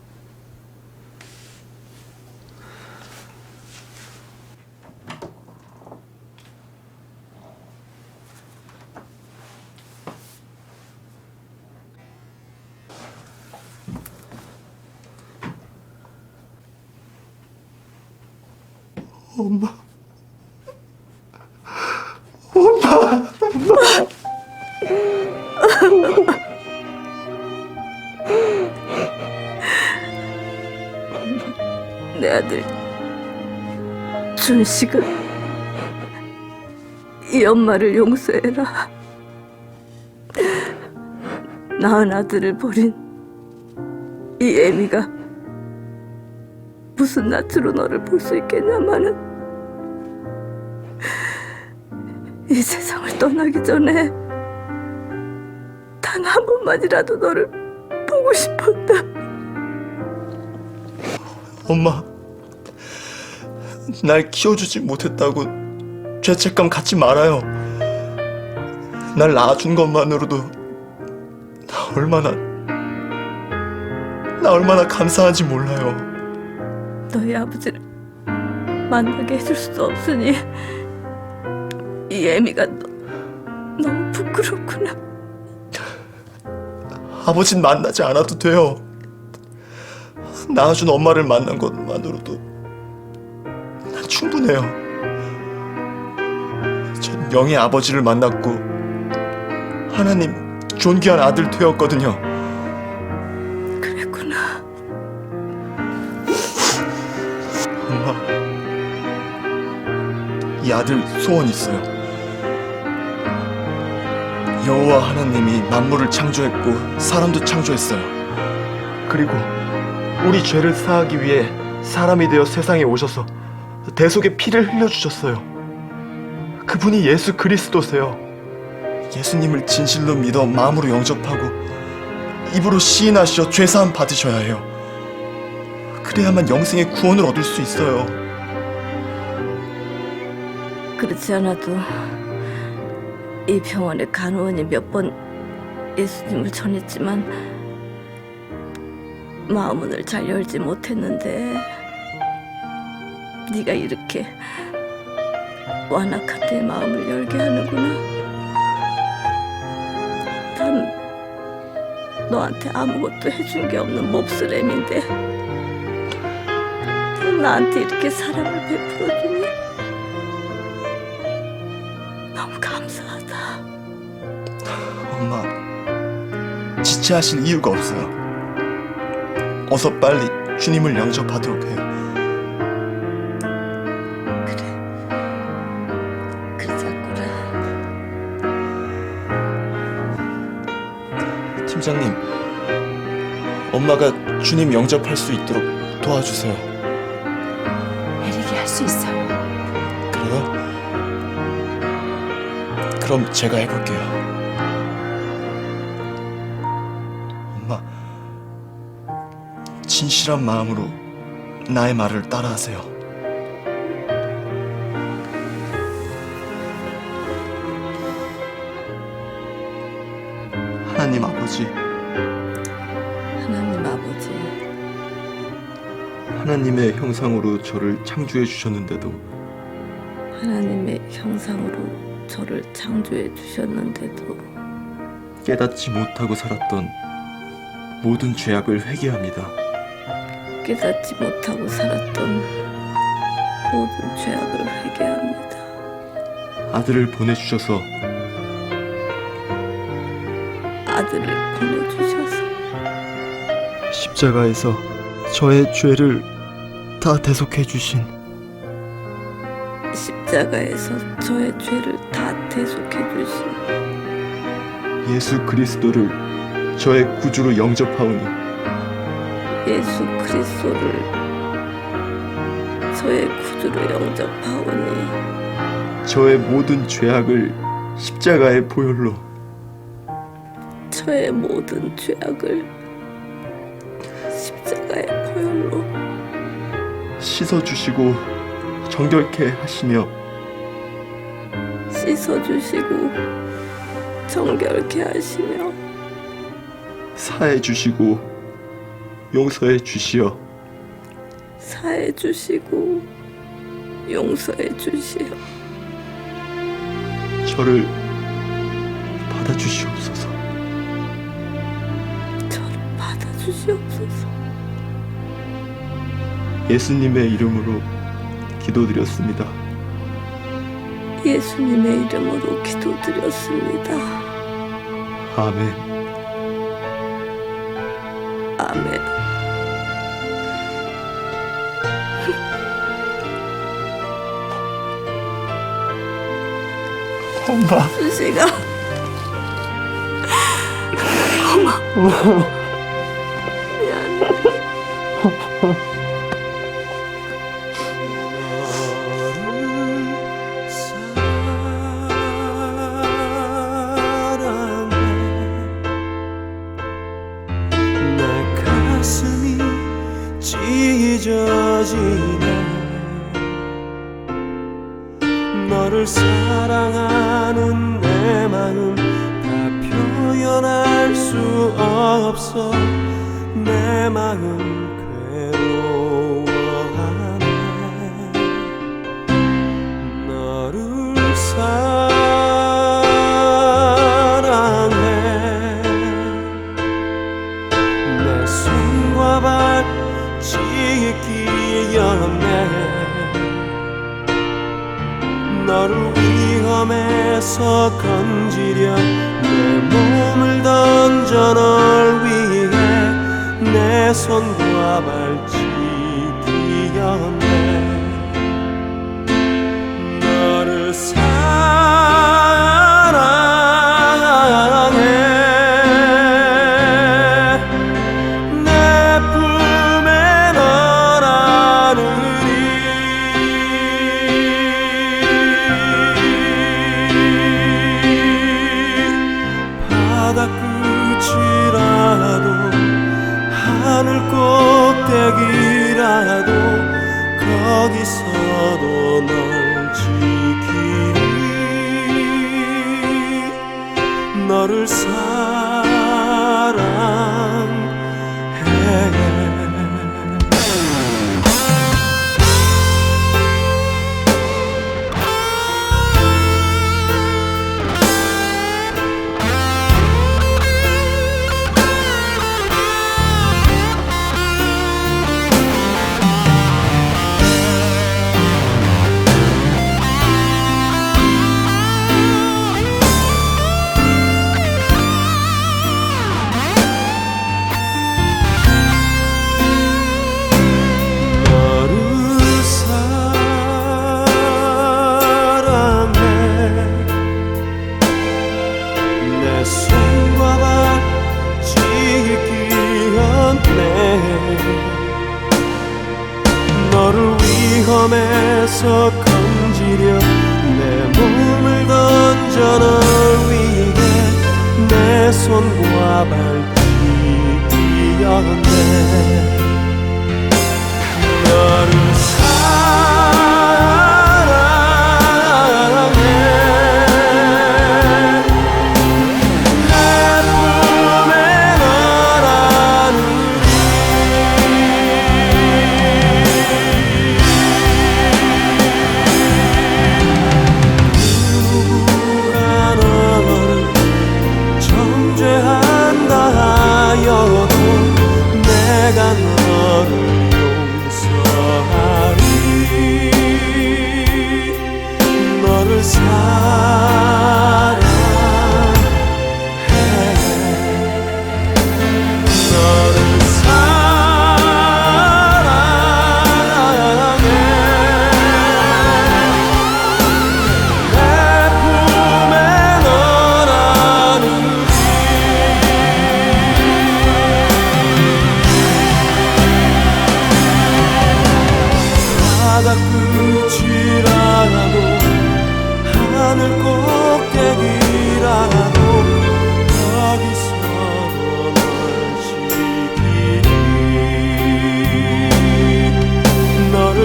엄마.
내 아들 준식아, 이 엄마를 용서해라. 낳은 아들을 버린 이 애미가 무슨 낯으로 너를 볼 수 있겠냐마는, 이 세상을 떠나기 전에 단 한 번만이라도 너를 보고 싶었다.
엄마, 날 키워주지 못했다고 죄책감 갖지 말아요. 날 낳아준 것만으로도 나 얼마나 감사한지 몰라요.
너희 아버지를 만나게 해줄 수 없으니 이 애미가 너무 부끄럽구나.
아버진 만나지 않아도 돼요. 낳아준 엄마를 만난 것만으로도 난 충분해요. 전 영의 아버지를 만났고 하나님 존귀한 아들 되었거든요.
그랬구나.
엄마, 이 아들 소원이 있어요.
여호와 하나님이 만물을 창조했고 사람도 창조했어요. 그리고 우리 죄를 사하기 위해 사람이 되어 세상에 오셔서 대속의 피를 흘려주셨어요. 그분이 예수 그리스도세요. 예수님을 진실로 믿어 마음으로 영접하고 입으로 시인하시어 죄사함 받으셔야 해요. 그래야만 영생의 구원을 얻을 수 있어요.
그렇지 않아도 이 병원의 간호원이 몇 번 예수님을 전했지만 마음문을 잘 열지 못했는데 네가 이렇게 완악한 내 마음을 열게 하는구나. 난 너한테 아무것도 해준 게 없는 몹쓸애인데 넌 나한테 이렇게 사랑을 베풀어주니 너무 감사하다.
엄마, 지체하실 이유가 없어요. 어서 빨리 주님을 영접하도록 해요.
그러자꾸라.
팀장님, 엄마가 주님 영접할 수 있도록 도와주세요.
에릭이 할 수 있어요.
그래요? 그럼 제가 해볼게요. 엄마, 진실한 마음으로 나의 말을 따라하세요. 하나님 아버지,
하나님 아버지,
하나님의 형상으로 저를 창조해 주셨는데도
하나님의 형상으로 저를 창조해 주셨는데도
깨닫지 못하고 살았던 모든 죄악을 회개합니다.
깨닫지 못하고 살았던 모든 죄악을 회개합니다.
아들을 보내주셔서
아들을 보내주셔서
십자가에서 저의 죄를 다 대속해 주신
십자가에서 저의 죄를 다 대속해 주신
예수 그리스도를 저의 구주로 영접하오니
예수 그리스도를 저의 구주로 영접하오니
저의 모든 죄악을 십자가의 보혈로
저의 모든 죄악을 십자가의 보혈로
씻어주시고 정결케 하시며
씻어주시고 정결케 하시며
사해 주시고 용서해 주시어
사해 주시고 용서해 주시어
저를 받아주시옵소서.
저를 받아주시옵소서.
예수님의 이름으로 기도드렸습니다.
예수님의 이름으로 기도드렸습니다.
아멘.
아멘.
엄마.
수식아. 고마워. 미안해.
내 가슴이 찢어지네. 너를 사랑하는 내 마음 다 표현할 수 없어. 내 마음 괴로워하네. 너를 사랑해. 내 손과 발 찢기었네. 너를 위험에서 건지려 내 몸을 던져 널 위해 내 손과 발찌기었네. 너를 사랑해. 어디서도 널 지키리 너를 사랑해 너를 위험에서 건지려 내 몸을 던져 널 위해 내 손과 발길이 뛰었네 너를 사랑해 내 품에 너라는 정죄한다 하여도 내가 너를 용서하리 너를 사랑해 너를 사랑해 내 품에 너라는 바다 끝이라도 하늘 꼭대기라도 거기서도 널 지키리 너를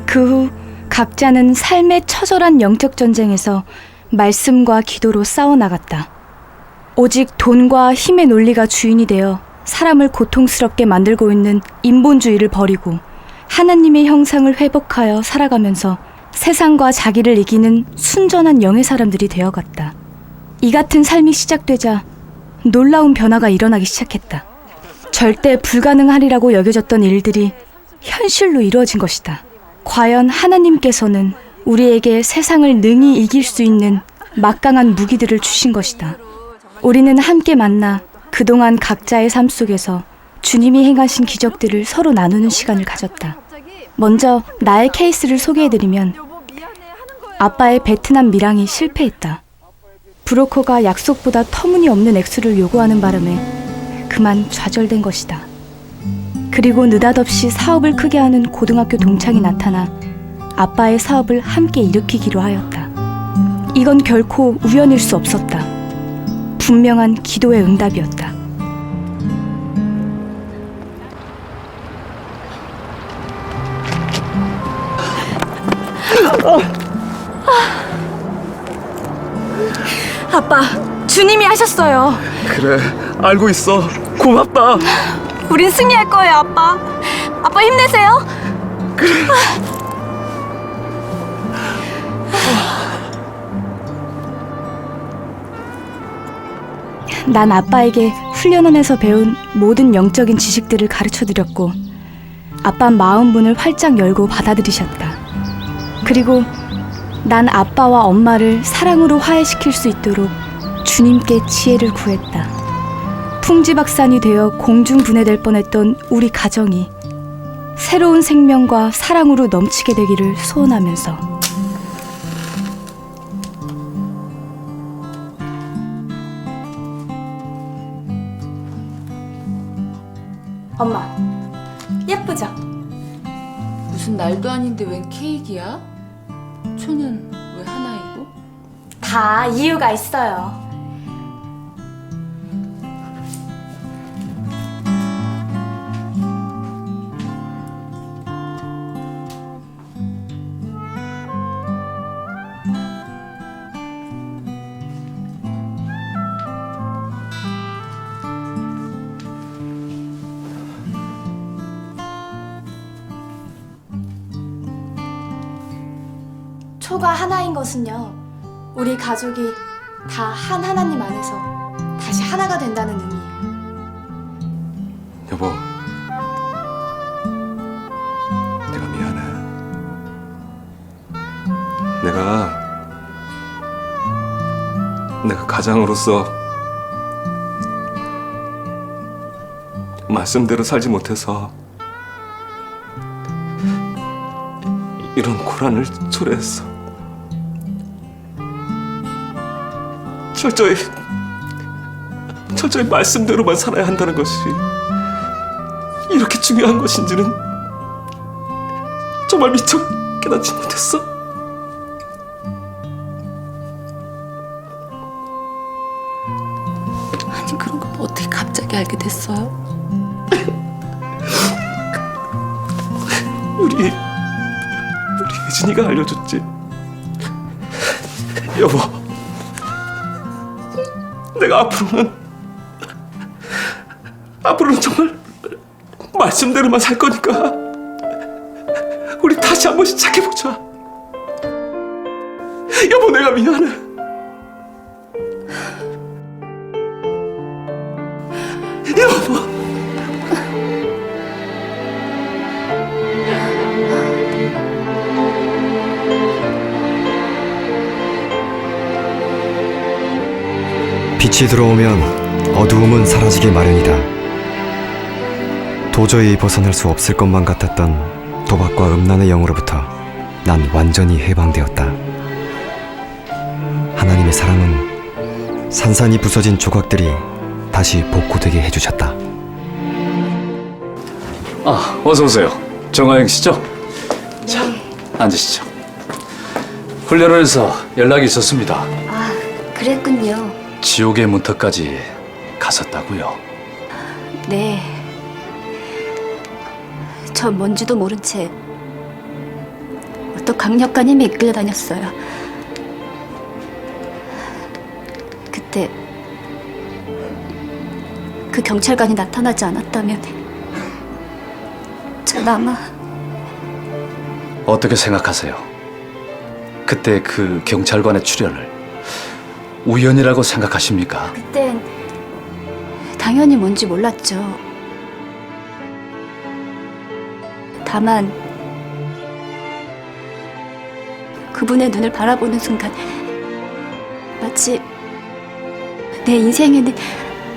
그 후 각자는 삶의 처절한 영적 전쟁에서 말씀과 기도로 싸워나갔다. 오직 돈과 힘의 논리가 주인이 되어 사람을 고통스럽게 만들고 있는 인본주의를 버리고 하나님의 형상을 회복하여 살아가면서 세상과 자기를 이기는 순전한 영의 사람들이 되어갔다. 이 같은 삶이 시작되자 놀라운 변화가 일어나기 시작했다. 절대 불가능하리라고 여겨졌던 일들이 현실로 이루어진 것이다. 과연 하나님께서는 우리에게 세상을 능히 이길 수 있는 막강한 무기들을 주신 것이다. 우리는 함께 만나 그동안 각자의 삶 속에서 주님이 행하신 기적들을 서로 나누는 시간을 가졌다. 먼저 나의 케이스를 소개해드리면 아빠의 베트남 밀항이 실패했다. 브로커가 약속보다 터무니없는 액수를 요구하는 바람에 그만 좌절된 것이다. 그리고 느닷없이 사업을 크게 하는 고등학교 동창이 나타나 아빠의 사업을 함께 일으키기로 하였다. 이건 결코 우연일 수 없었다. 분명한 기도의 응답이었다. 아빠, 주님이 하셨어요.
그래, 알고 있어. 고맙다.
우린 승리할 거예요, 아빠. 아빠 힘내세요.
그래.
난 아빠에게 훈련원에서 배운 모든 영적인 지식들을 가르쳐드렸고 아빠 마음 문을 활짝 열고 받아들이셨다. 그리고 난 아빠와 엄마를 사랑으로 화해시킬 수 있도록 주님께 지혜를 구했다. 풍지박산이 되어 공중분해될 뻔했던 우리 가정이 새로운 생명과 사랑으로 넘치게 되기를 소원하면서 엄마, 예쁘죠?
무슨
무슨 날도 아닌데 웬 케이크야? 초는 왜 하나이고?
다 이유가 있어요. 초가 하나인 것은요, 우리 가족이 다 한 하나님 안에서 다시 하나가 된다는 의미예요.
여보, 내가 미안해. 내가 가장으로서 말씀대로 살지 못해서 이런 고난을 초래했어. 철저히 말씀대로만 살아야 한다는 것이 이렇게 중요한 것인지는 정말 미처 깨닫지 못했어.
아니 그런 걸 어떻게 갑자기 알게 됐어요?
우리 혜진이가 알려줬지. 여보, 내가 앞으로는 정말 말씀대로만 살 거니까 우리 다시 한 번씩 착해보자. 여보, 내가 미안해. 여보.
빛이 들어오면 어두움은 사라지기 마련이다. 도저히 벗어날 수 없을 것만 같았던 도박과 음란의 영으로부터 난 완전히 해방되었다. 하나님의 사랑은 산산이 부서진 조각들이 다시 복구되게 해주셨다.
아, 어서 오세요. 정하영 씨죠? 자, 앉으시죠. 훈련원에서 연락이 있었습니다.
아, 그랬군요.
지옥의 문턱까지 갔었다고요.
네. 저 뭔지도 모른 채 어떤 강력한 힘이 이끌려 다녔어요. 그때 그 경찰관이 나타나지 않았다면 전 아마...
어떻게 생각하세요? 그때 그 경찰관의 출연을 우연이라고 생각하십니까?
그땐 당연히 뭔지 몰랐죠. 다만 그분의 눈을 바라보는 순간 마치 내 인생에는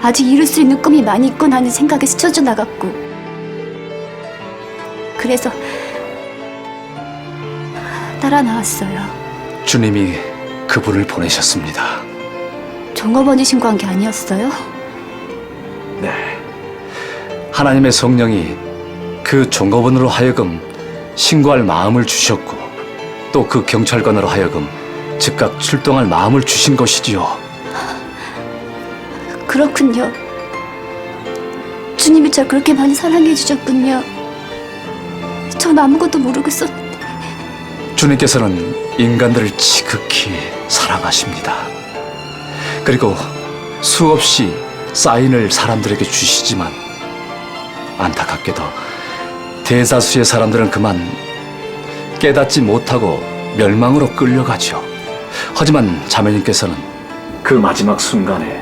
아직 이룰 수 있는 꿈이 많이 있구나 하는 생각에 스쳐져 나갔고, 그래서 따라 나왔어요.
주님이 그분을 보내셨습니다.
종업원이 신고한 게 아니었어요?
네. 하나님의 성령이 그 종업원으로 하여금 신고할 마음을 주셨고, 또 그 경찰관으로 하여금 즉각 출동할 마음을 주신 것이지요.
그렇군요. 주님이 절 그렇게 많이 사랑해 주셨군요. 전 아무것도 모르고 있었는데.
주님께서는 인간들을 지극히 사랑하십니다. 그리고 수없이 사인을 사람들에게 주시지만 안타깝게도 대다수의 사람들은 그만 깨닫지 못하고 멸망으로 끌려가죠. 하지만 자매님께서는 그 마지막 순간에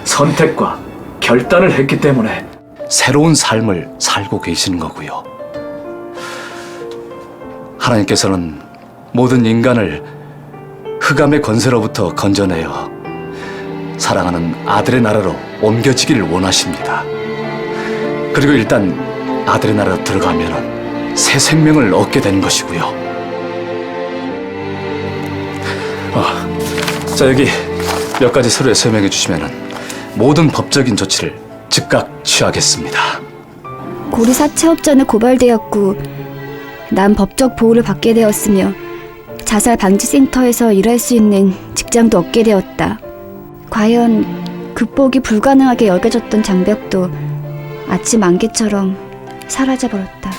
선택과 결단을 했기 때문에 새로운 삶을 살고 계시는 거고요. 하나님께서는 모든 인간을 흑암의 권세로부터 건져내어 사랑하는 아들의 나라로 옮겨지기를 원하십니다. 그리고 일단 아들의 나라로 들어가면 새 생명을 얻게 되는 것이고요. 자, 여기 몇 가지 서류에 서명해 주시면 모든 법적인 조치를 즉각 취하겠습니다.
고리 사채업자는 고발되었고
난 법적 보호를 받게 되었으며 자살 방지 센터에서 일할 수 있는 직장도 얻게 되었다. 과연 극복이 불가능하게 여겨졌던 장벽도 아침 안개처럼 사라져버렸다.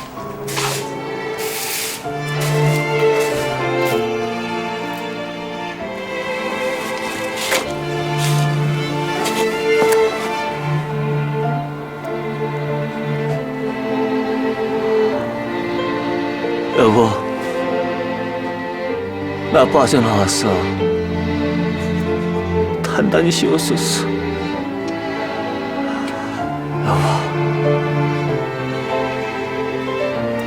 여보, 나 빠져나왔어. 단단히 씌웠었어. 여보,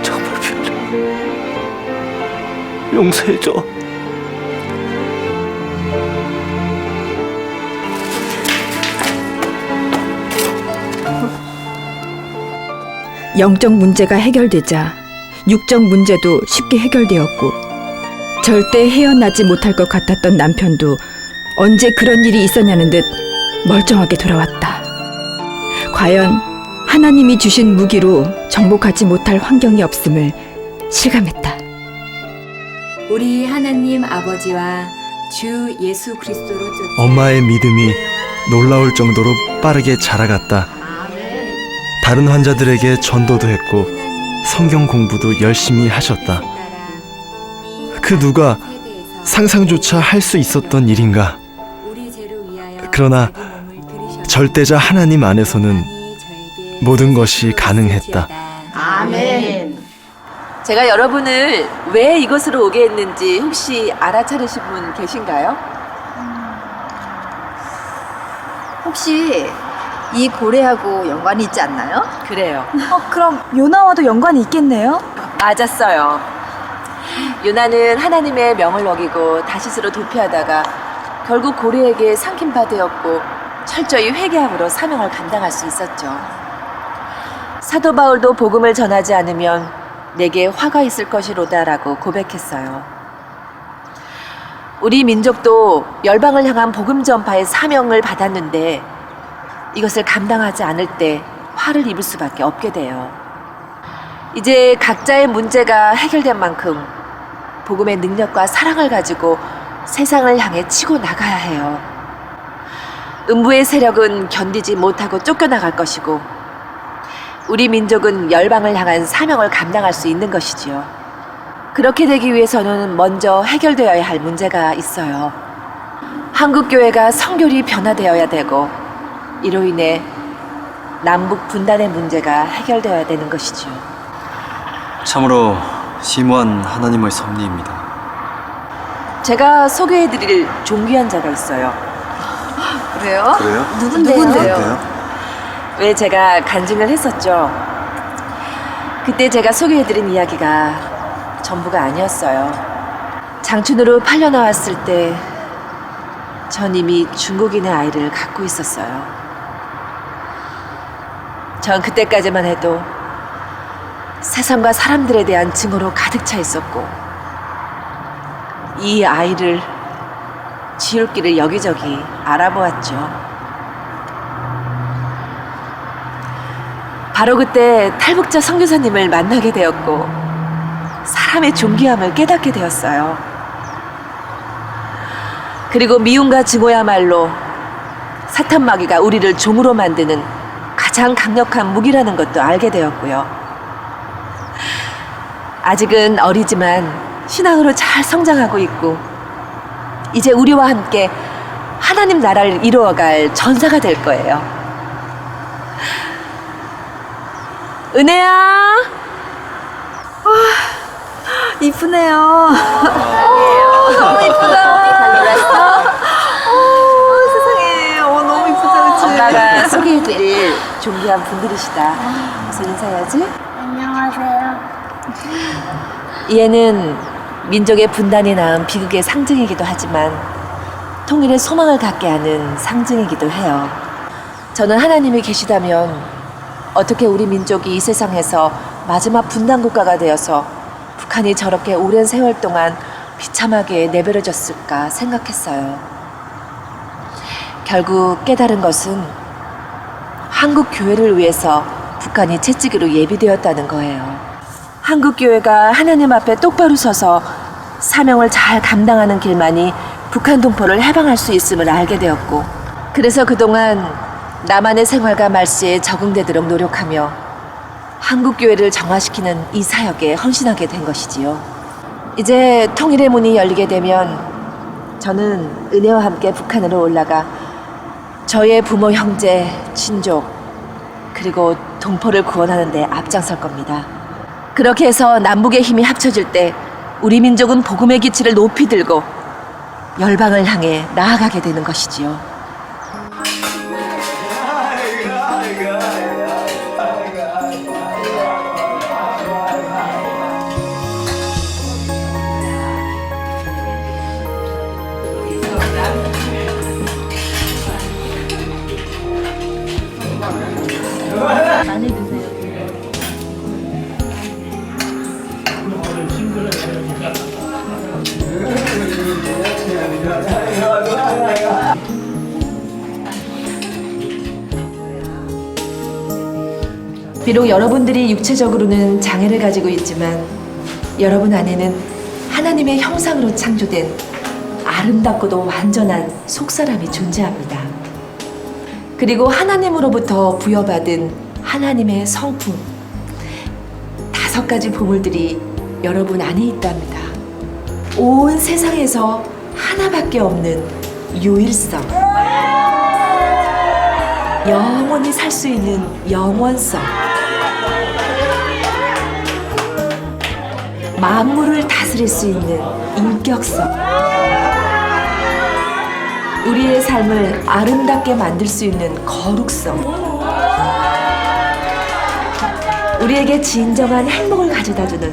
정말 미안해. 용서해줘.
영적 문제가 해결되자 육적 문제도 쉽게 해결되었고 절대 헤어나지 못할 것 같았던 남편도 언제 그런 일이 있었냐는 듯 멀쩡하게 돌아왔다. 과연 하나님이 주신 무기로 정복하지 못할 환경이 없음을 실감했다.
우리 하나님 아버지와 주 예수 그리스도로
엄마의 믿음이 놀라울 정도로 빠르게 자라갔다. 다른 환자들에게 전도도 했고 성경 공부도 열심히 하셨다. 그 누가 상상조차 할 수 있었던 일인가? 그러나 절대자 하나님 안에서는 모든 것이 가능했다.
아멘. 제가 여러분을 왜 이곳으로 오게 했는지 혹시 알아차리신 분 계신가요?
혹시 이 고래하고 연관이 있지 않나요?
그래요.
그럼 요나와도 연관이 있겠네요?
맞았어요. 요나는 하나님의 명을 어기고 다시스로 도피하다가 결국 고래에게 삼킨 바 되었고 철저히 회개함으로 사명을 감당할 수 있었죠. 사도 바울도 복음을 전하지 않으면 내게 화가 있을 것이로다라고 고백했어요. 우리 민족도 열방을 향한 복음 전파의 사명을 받았는데 이것을 감당하지 않을 때 화를 입을 수밖에 없게 돼요. 이제 각자의 문제가 해결된 만큼 복음의 능력과 사랑을 가지고 세상을 향해 치고 나가야 해요. 음부의 세력은 견디지 못하고 쫓겨나갈 것이고 우리 민족은 열방을 향한 사명을 감당할 수 있는 것이지요. 그렇게 되기 위해서는 먼저 해결되어야 할 문제가 있어요. 한국교회가 성결이 변화되어야 되고 이로 인해 남북 분단의 문제가 해결되어야 되는 것이지요.
참으로 심오한 하나님의 섭리입니다.
제가 소개해드릴 존귀한 자가 있어요.
그래요?
그래요?
누군데요?
왜 제가 간증을 했었죠. 그때 제가 소개해드린 이야기가 전부가 아니었어요. 장춘으로 팔려 나왔을 때 전 이미 중국인의 아이를 갖고 있었어요. 전 그때까지만 해도 세상과 사람들에 대한 증오로 가득 차 있었고 이 아이를 지울 길을 여기저기 알아보았죠. 바로 그때 탈북자 선교사님을 만나게 되었고 사람의 존귀함을 깨닫게 되었어요. 그리고 미움과 증오야말로 사탄 마귀가 우리를 종으로 만드는 가장 강력한 무기라는 것도 알게 되었고요. 아직은 어리지만 신앙으로 잘 성장하고 있고 이제 우리와 함께 하나님 나라를 이루어갈 전사가 될 거예요. 은혜야.
이쁘네요. 너무 이쁘다.
잘 놀았어?
세상에. 너무 이쁘다. 그치?
엄마가 소개해드릴 존귀한 분들이시다. 그래서 인사해야지.
안녕하세요.
이 애는 민족의 분단이 낳은 비극의 상징이기도 하지만 통일의 소망을 갖게 하는 상징이기도 해요. 저는 하나님이 계시다면 어떻게 우리 민족이 이 세상에서 마지막 분단 국가가 되어서 북한이 저렇게 오랜 세월 동안 비참하게 내버려졌을까 생각했어요. 결국 깨달은 것은 한국 교회를 위해서 북한이 채찍으로 예비되었다는 거예요. 한국교회가 하나님 앞에 똑바로 서서 사명을 잘 감당하는 길만이 북한 동포를 해방할 수 있음을 알게 되었고, 그래서 그동안 나만의 생활과 말씨에 적응되도록 노력하며 한국교회를 정화시키는 이 사역에 헌신하게 된 것이지요. 이제 통일의 문이 열리게 되면 저는 은혜와 함께 북한으로 올라가 저의 부모, 형제, 친족, 그리고 동포를 구원하는 데 앞장설 겁니다. 그렇게 해서 남북의 힘이 합쳐질 때 우리 민족은 복음의 기치를 높이 들고 열방을 향해 나아가게 되는 것이지요.
많이 드세요.
비록 여러분들이 육체적으로는 장애를 가지고 있지만 여러분 안에는 하나님의 형상으로 창조된 아름답고도 완전한 속사람이 존재합니다. 그리고 하나님으로부터 부여받은 하나님의 성품, 5가지 보물들이 여러분 안에 있답니다. 온 세상에서 하나밖에 없는 유일성, 영원히 살 수 있는 영원성, 만물을 다스릴 수 있는 인격성, 우리의 삶을 아름답게 만들 수 있는 거룩성, 우리에게 진정한 행복을 가져다주는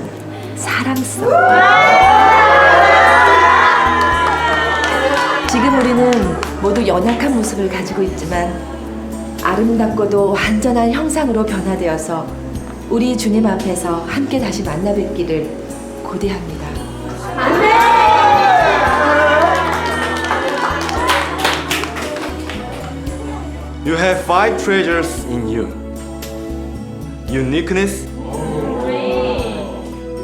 사랑성. 지금 우리는 모두 연약한 모습을 가지고 있지만 아름답고도 완전한 형상으로 변화되어서 우리 주님 앞에서 함께 다시 만나 뵙기를 고대합니다.
You have 5 treasures in you. Uniqueness,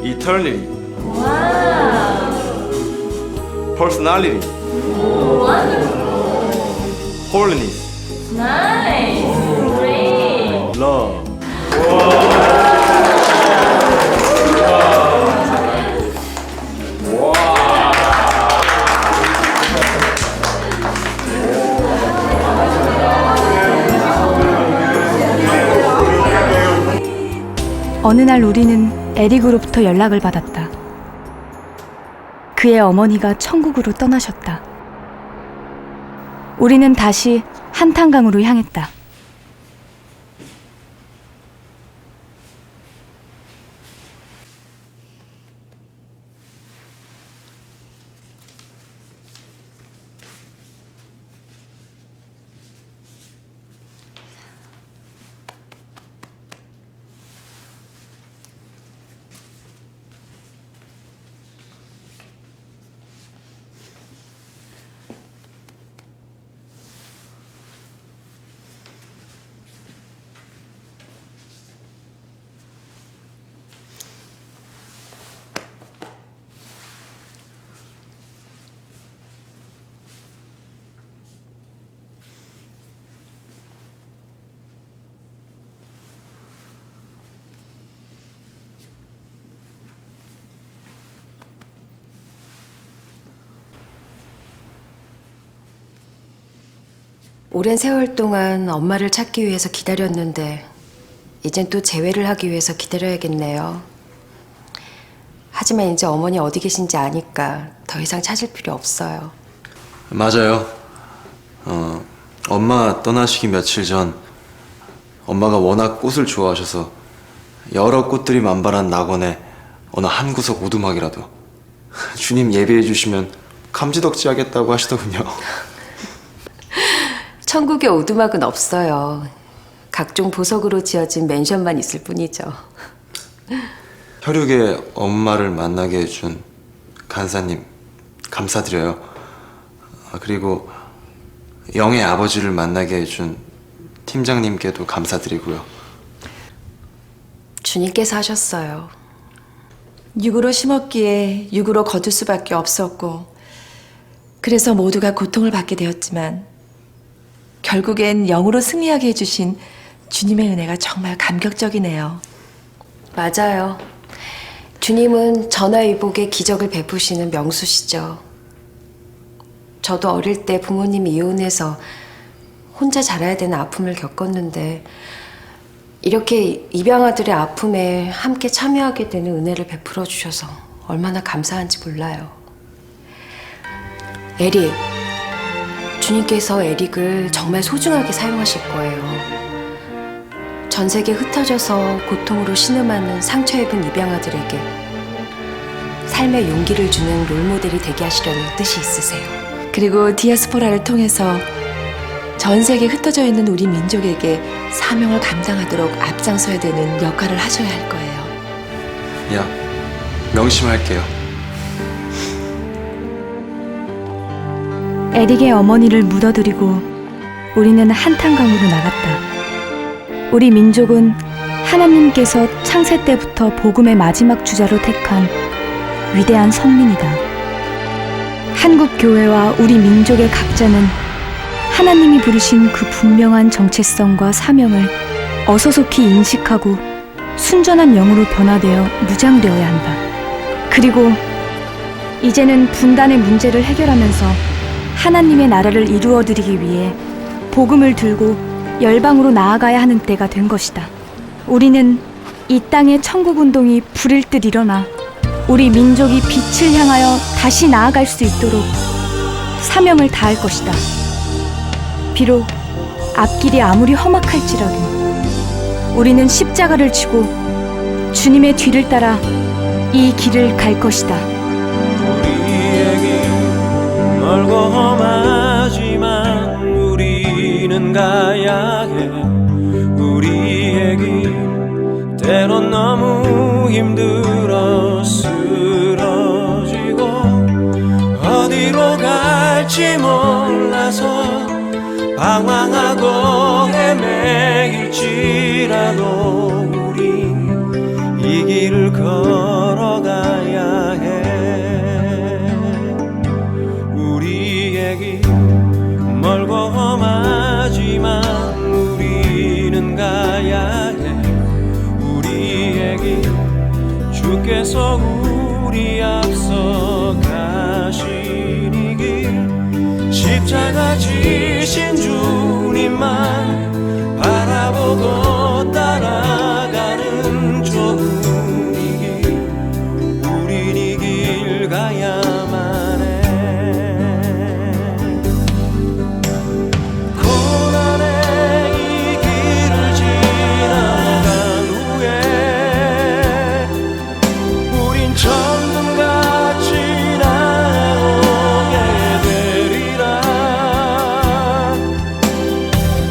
eternity, personality, holiness, love.
어느 날 우리는 에릭으로부터 연락을 받았다. 그의 어머니가 천국으로 떠나셨다. 우리는 다시 한탄강으로 향했다.
오랜 세월 동안 엄마를 찾기 위해서 기다렸는데 이젠 또 재회를 하기 위해서 기다려야겠네요. 하지만 이제 어머니 어디 계신지 아니까 더 이상 찾을 필요 없어요.
맞아요. 엄마 떠나시기 며칠 전 엄마가 워낙 꽃을 좋아하셔서 여러 꽃들이 만발한 낙원에 어느 한 구석 오두막이라도 주님 예배해 주시면 감지덕지 하겠다고 하시더군요.
천국에 오두막은 없어요. 각종 보석으로 지어진 맨션만 있을 뿐이죠.
혈육의 엄마를 만나게 해준 간사님 감사드려요. 그리고 영의 아버지를 만나게 해준 팀장님께도 감사드리고요.
주님께서 하셨어요.
육으로 심었기에 육으로 거둘 수밖에 없었고 그래서 모두가 고통을 받게 되었지만 결국엔 영으로 승리하게 해주신 주님의 은혜가 정말 감격적이네요.
맞아요. 주님은 전화위복의 기적을 베푸시는 명수시죠. 저도 어릴 때 부모님이 이혼해서 혼자 자라야 되는 아픔을 겪었는데 이렇게 입양아들의 아픔에 함께 참여하게 되는 은혜를 베풀어 주셔서 얼마나 감사한지 몰라요. 에릭, 주님께서 에릭을 정말 소중하게 사용하실 거예요. 전 세계에 흩어져서 고통으로 신음하는 상처 입은 입양아들에게 삶의 용기를 주는 롤모델이 되게 하시려는 뜻이 있으세요.
그리고 디아스포라를 통해서 전 세계에 흩어져 있는 우리 민족에게 사명을 감당하도록 앞장서야 되는 역할을 하셔야 할 거예요.
야, 명심할게요.
에릭의 어머니를 묻어드리고 우리는 한탄강으로 나갔다. 우리 민족은 하나님께서 창세 때부터 복음의 마지막 주자로 택한 위대한 성민이다. 한국 교회와 우리 민족의 각자는 하나님이 부르신 그 분명한 정체성과 사명을 어서속히 인식하고 순전한 영으로 변화되어 무장되어야 한다. 그리고 이제는 분단의 문제를 해결하면서 하나님의 나라를 이루어드리기 위해 복음을 들고 열방으로 나아가야 하는 때가 된 것이다. 우리는 이 땅의 천국운동이 불일 듯 일어나 우리 민족이 빛을 향하여 다시 나아갈 수 있도록 사명을 다할 것이다. 비록 앞길이 아무리 험악할지라도 우리는 십자가를 지고 주님의 뒤를 따라 이 길을 갈 것이다.
우리에게 멀고 험하지만 우리는 가야 해. 우리의 길 때론 너무 힘들어 쓰러지고 어디로 갈지 몰라서 방황하고 헤매일지라도 우린 이 길을 걸어가야 해. 우리의 길 멀고 험하지만 우리는 가야 해. 우리의 길 주께서 우리 앞서 가신 이 길 십자가 지신 주님만 바라보고 따라가는 좁은 이 길 우린 이 길 가야만 해. 고난의 이 길을 지나간 후에 우린 천금같이 나오게 되리라.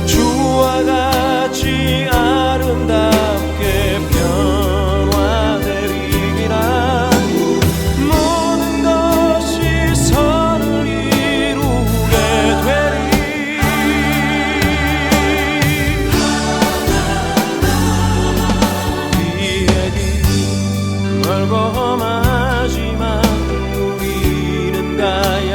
주와 같이 아름답게 변화되리라. 모든 것이 선을 이루게 되리. 우리의 길 멀고 험하지만 우리는 가야